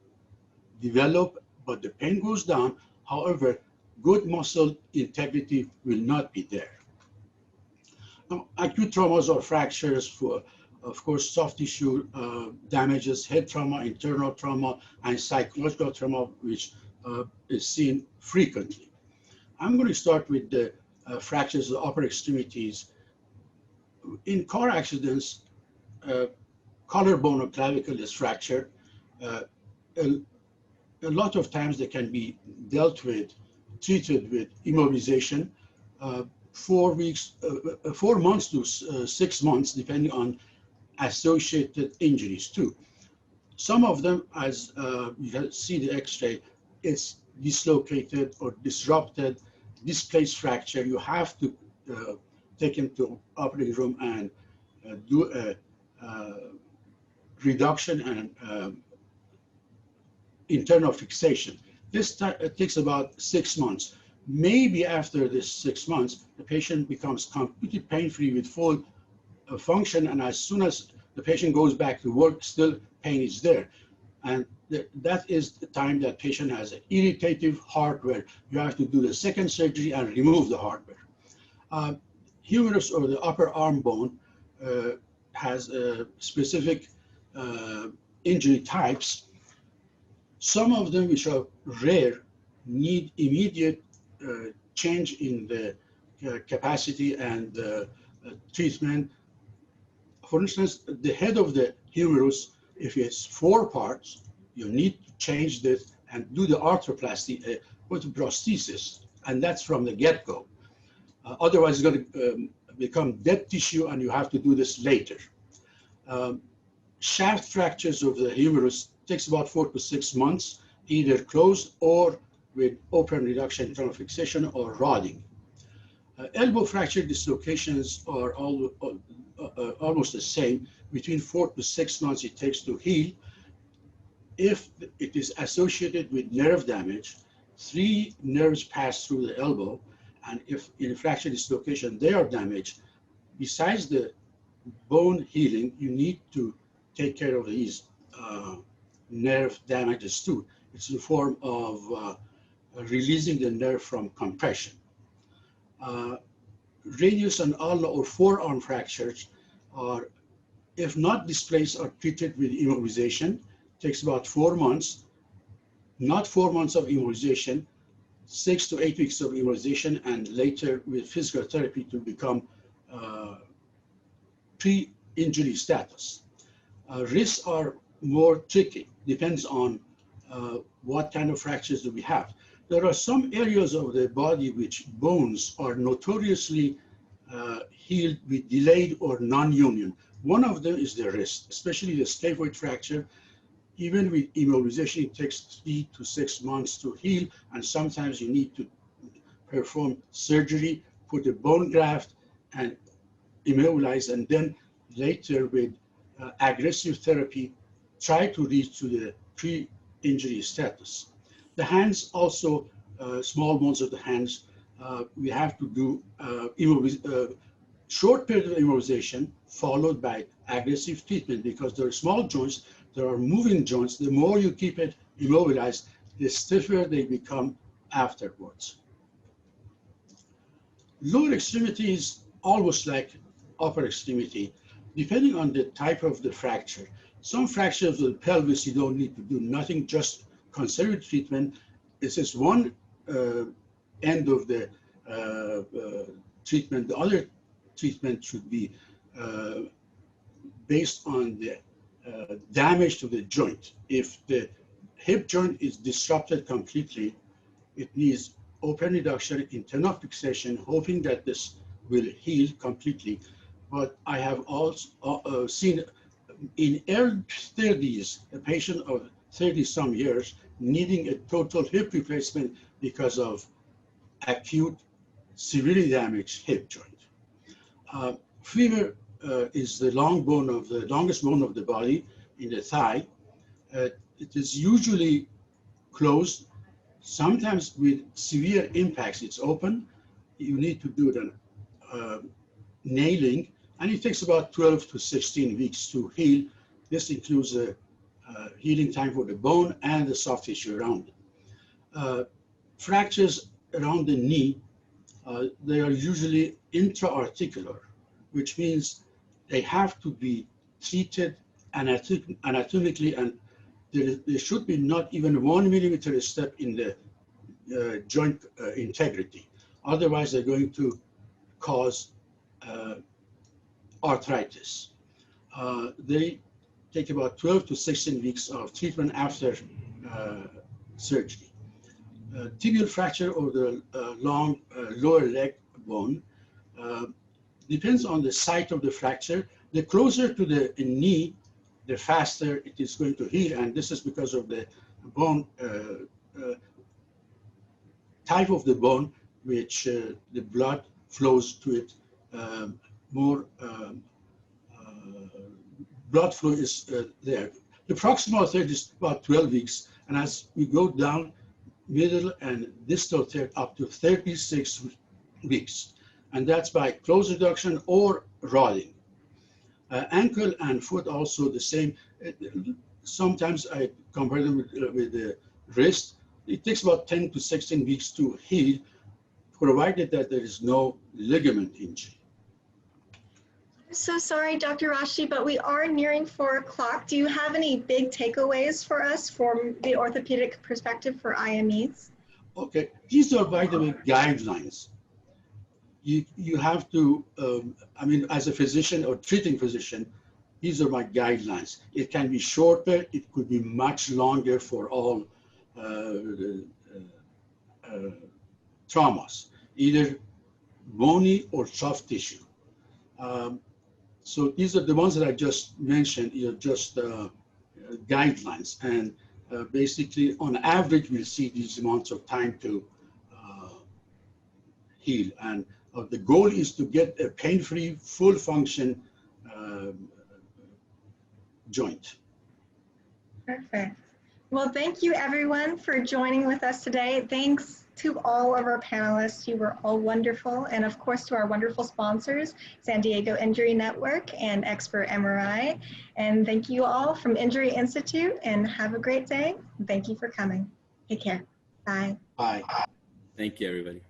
develop, but the pain goes down. However, good muscle integrity will not be there. Now, acute traumas or fractures, for, of course, soft tissue damages, head trauma, internal trauma, and psychological trauma, which is seen frequently. I'm going to start with the fractures of the upper extremities. In car accidents, collarbone or clavicle is fractured. A lot of times they can be dealt with, treated with immobilization, 4 months to 6 months, depending on associated injuries too. Some of them, as you see the X-ray, it's dislocated or disrupted, displaced fracture. You have to take him to operating room and do a reduction and internal fixation. This takes about 6 months. Maybe after this 6 months, the patient becomes completely pain-free with full function, and as soon as the patient goes back to work, still pain is there. And that is the time that patient has an irritative hardware. You have to do the second surgery and remove the hardware. Humerus, or the upper arm bone, has specific injury types. Some of them, which are rare, need immediate change in the capacity and treatment. For instance, the head of the humerus, if it's 4 parts, you need to change this and do the arthroplasty, with prosthesis and that's from the get-go. Otherwise, it's going to become dead tissue, and you have to do this later. Shaft fractures of the humerus takes about 4 to 6 months, either closed or with open reduction, internal fixation, or rodding. Elbow fracture dislocations are almost the same. Between 4 to 6 months it takes to heal. If it is associated with nerve damage, 3 nerves pass through the elbow, and if in a fracture dislocation they are damaged, besides the bone healing, you need to take care of these nerve damages too. It's in the form of releasing the nerve from compression. Radius and ulnar or forearm fractures are, if not displaced, are treated with immobilization. Takes about 4 months, not 4 months of immobilization, 6 to 8 weeks of immobilization, and later with physical therapy to become pre-injury status. Risks are more tricky, depends on what kind of fractures do we have. There are some areas of the body which bones are notoriously healed with delayed or non-union. One of them is the wrist, especially the scaphoid fracture. Even with immobilization, it takes 3 to 6 months to heal, and sometimes you need to perform surgery, put a bone graft, and immobilize, and then later with aggressive therapy, try to reach to the pre-injury status. The hands also, small bones of the hands, we have to do short period of immobilization followed by aggressive treatment, because there are small joints, there are moving joints. The more you keep it immobilized, the stiffer they become afterwards. Lower extremity is almost like upper extremity, depending on the type of the fracture. Some fractures of the pelvis, you don't need to do nothing, just conservative treatment. This is one end of the treatment. The other treatment should be based on the damage to the joint. If the hip joint is disrupted completely, it needs open reduction, internal fixation, hoping that this will heal completely. But I have also seen in early 30s, a patient of 30-some years needing a total hip replacement because of acute, severely damaged hip joint. Femur is the longest bone of the body in the thigh. It is usually closed. Sometimes with severe impacts, it's open. You need to do the nailing, and it takes about 12 to 16 weeks to heal. This includes a healing time for the bone and the soft tissue around it. Fractures around the knee, they are usually intra-articular, which means they have to be treated anatomically, and there should be not even 1 millimeter step in the joint integrity. Otherwise, they're going to cause arthritis. They take about 12 to 16 weeks of treatment after surgery. Tibial fracture of the long lower leg bone depends on the site of the fracture. The closer to the knee, the faster it is going to heal, and this is because of the bone type of the bone, which the blood flows to it more. Blood flow is there. The proximal third is about 12 weeks, and as we go down, middle and distal third up to 36 weeks, and that's by close reduction or rodding. Ankle and foot also the same. Sometimes I compare them with the wrist. It takes about 10 to 16 weeks to heal, provided that there is no ligament injury. I'm so sorry, Dr. Rashdi, but we are nearing 4 o'clock. Do you have any big takeaways for us from the orthopedic perspective for IMEs? Okay, these are, by the way, guidelines. You have to, I mean, as a physician or treating physician, these are my guidelines. It can be shorter, it could be much longer for all traumas, either bony or soft tissue. So these are the ones that I just mentioned, just guidelines. And basically, on average, we'll see these amounts of time to heal. And the goal is to get a pain-free, full function joint. Perfect. Well, thank you everyone for joining with us today. Thanks to all of our panelists. You were all wonderful. And of course, to our wonderful sponsors, San Diego Injury Network and Expert MRI. And thank you all from Injury Institute, and have a great day. Thank you for coming. Take care. Bye. Bye. Thank you, everybody.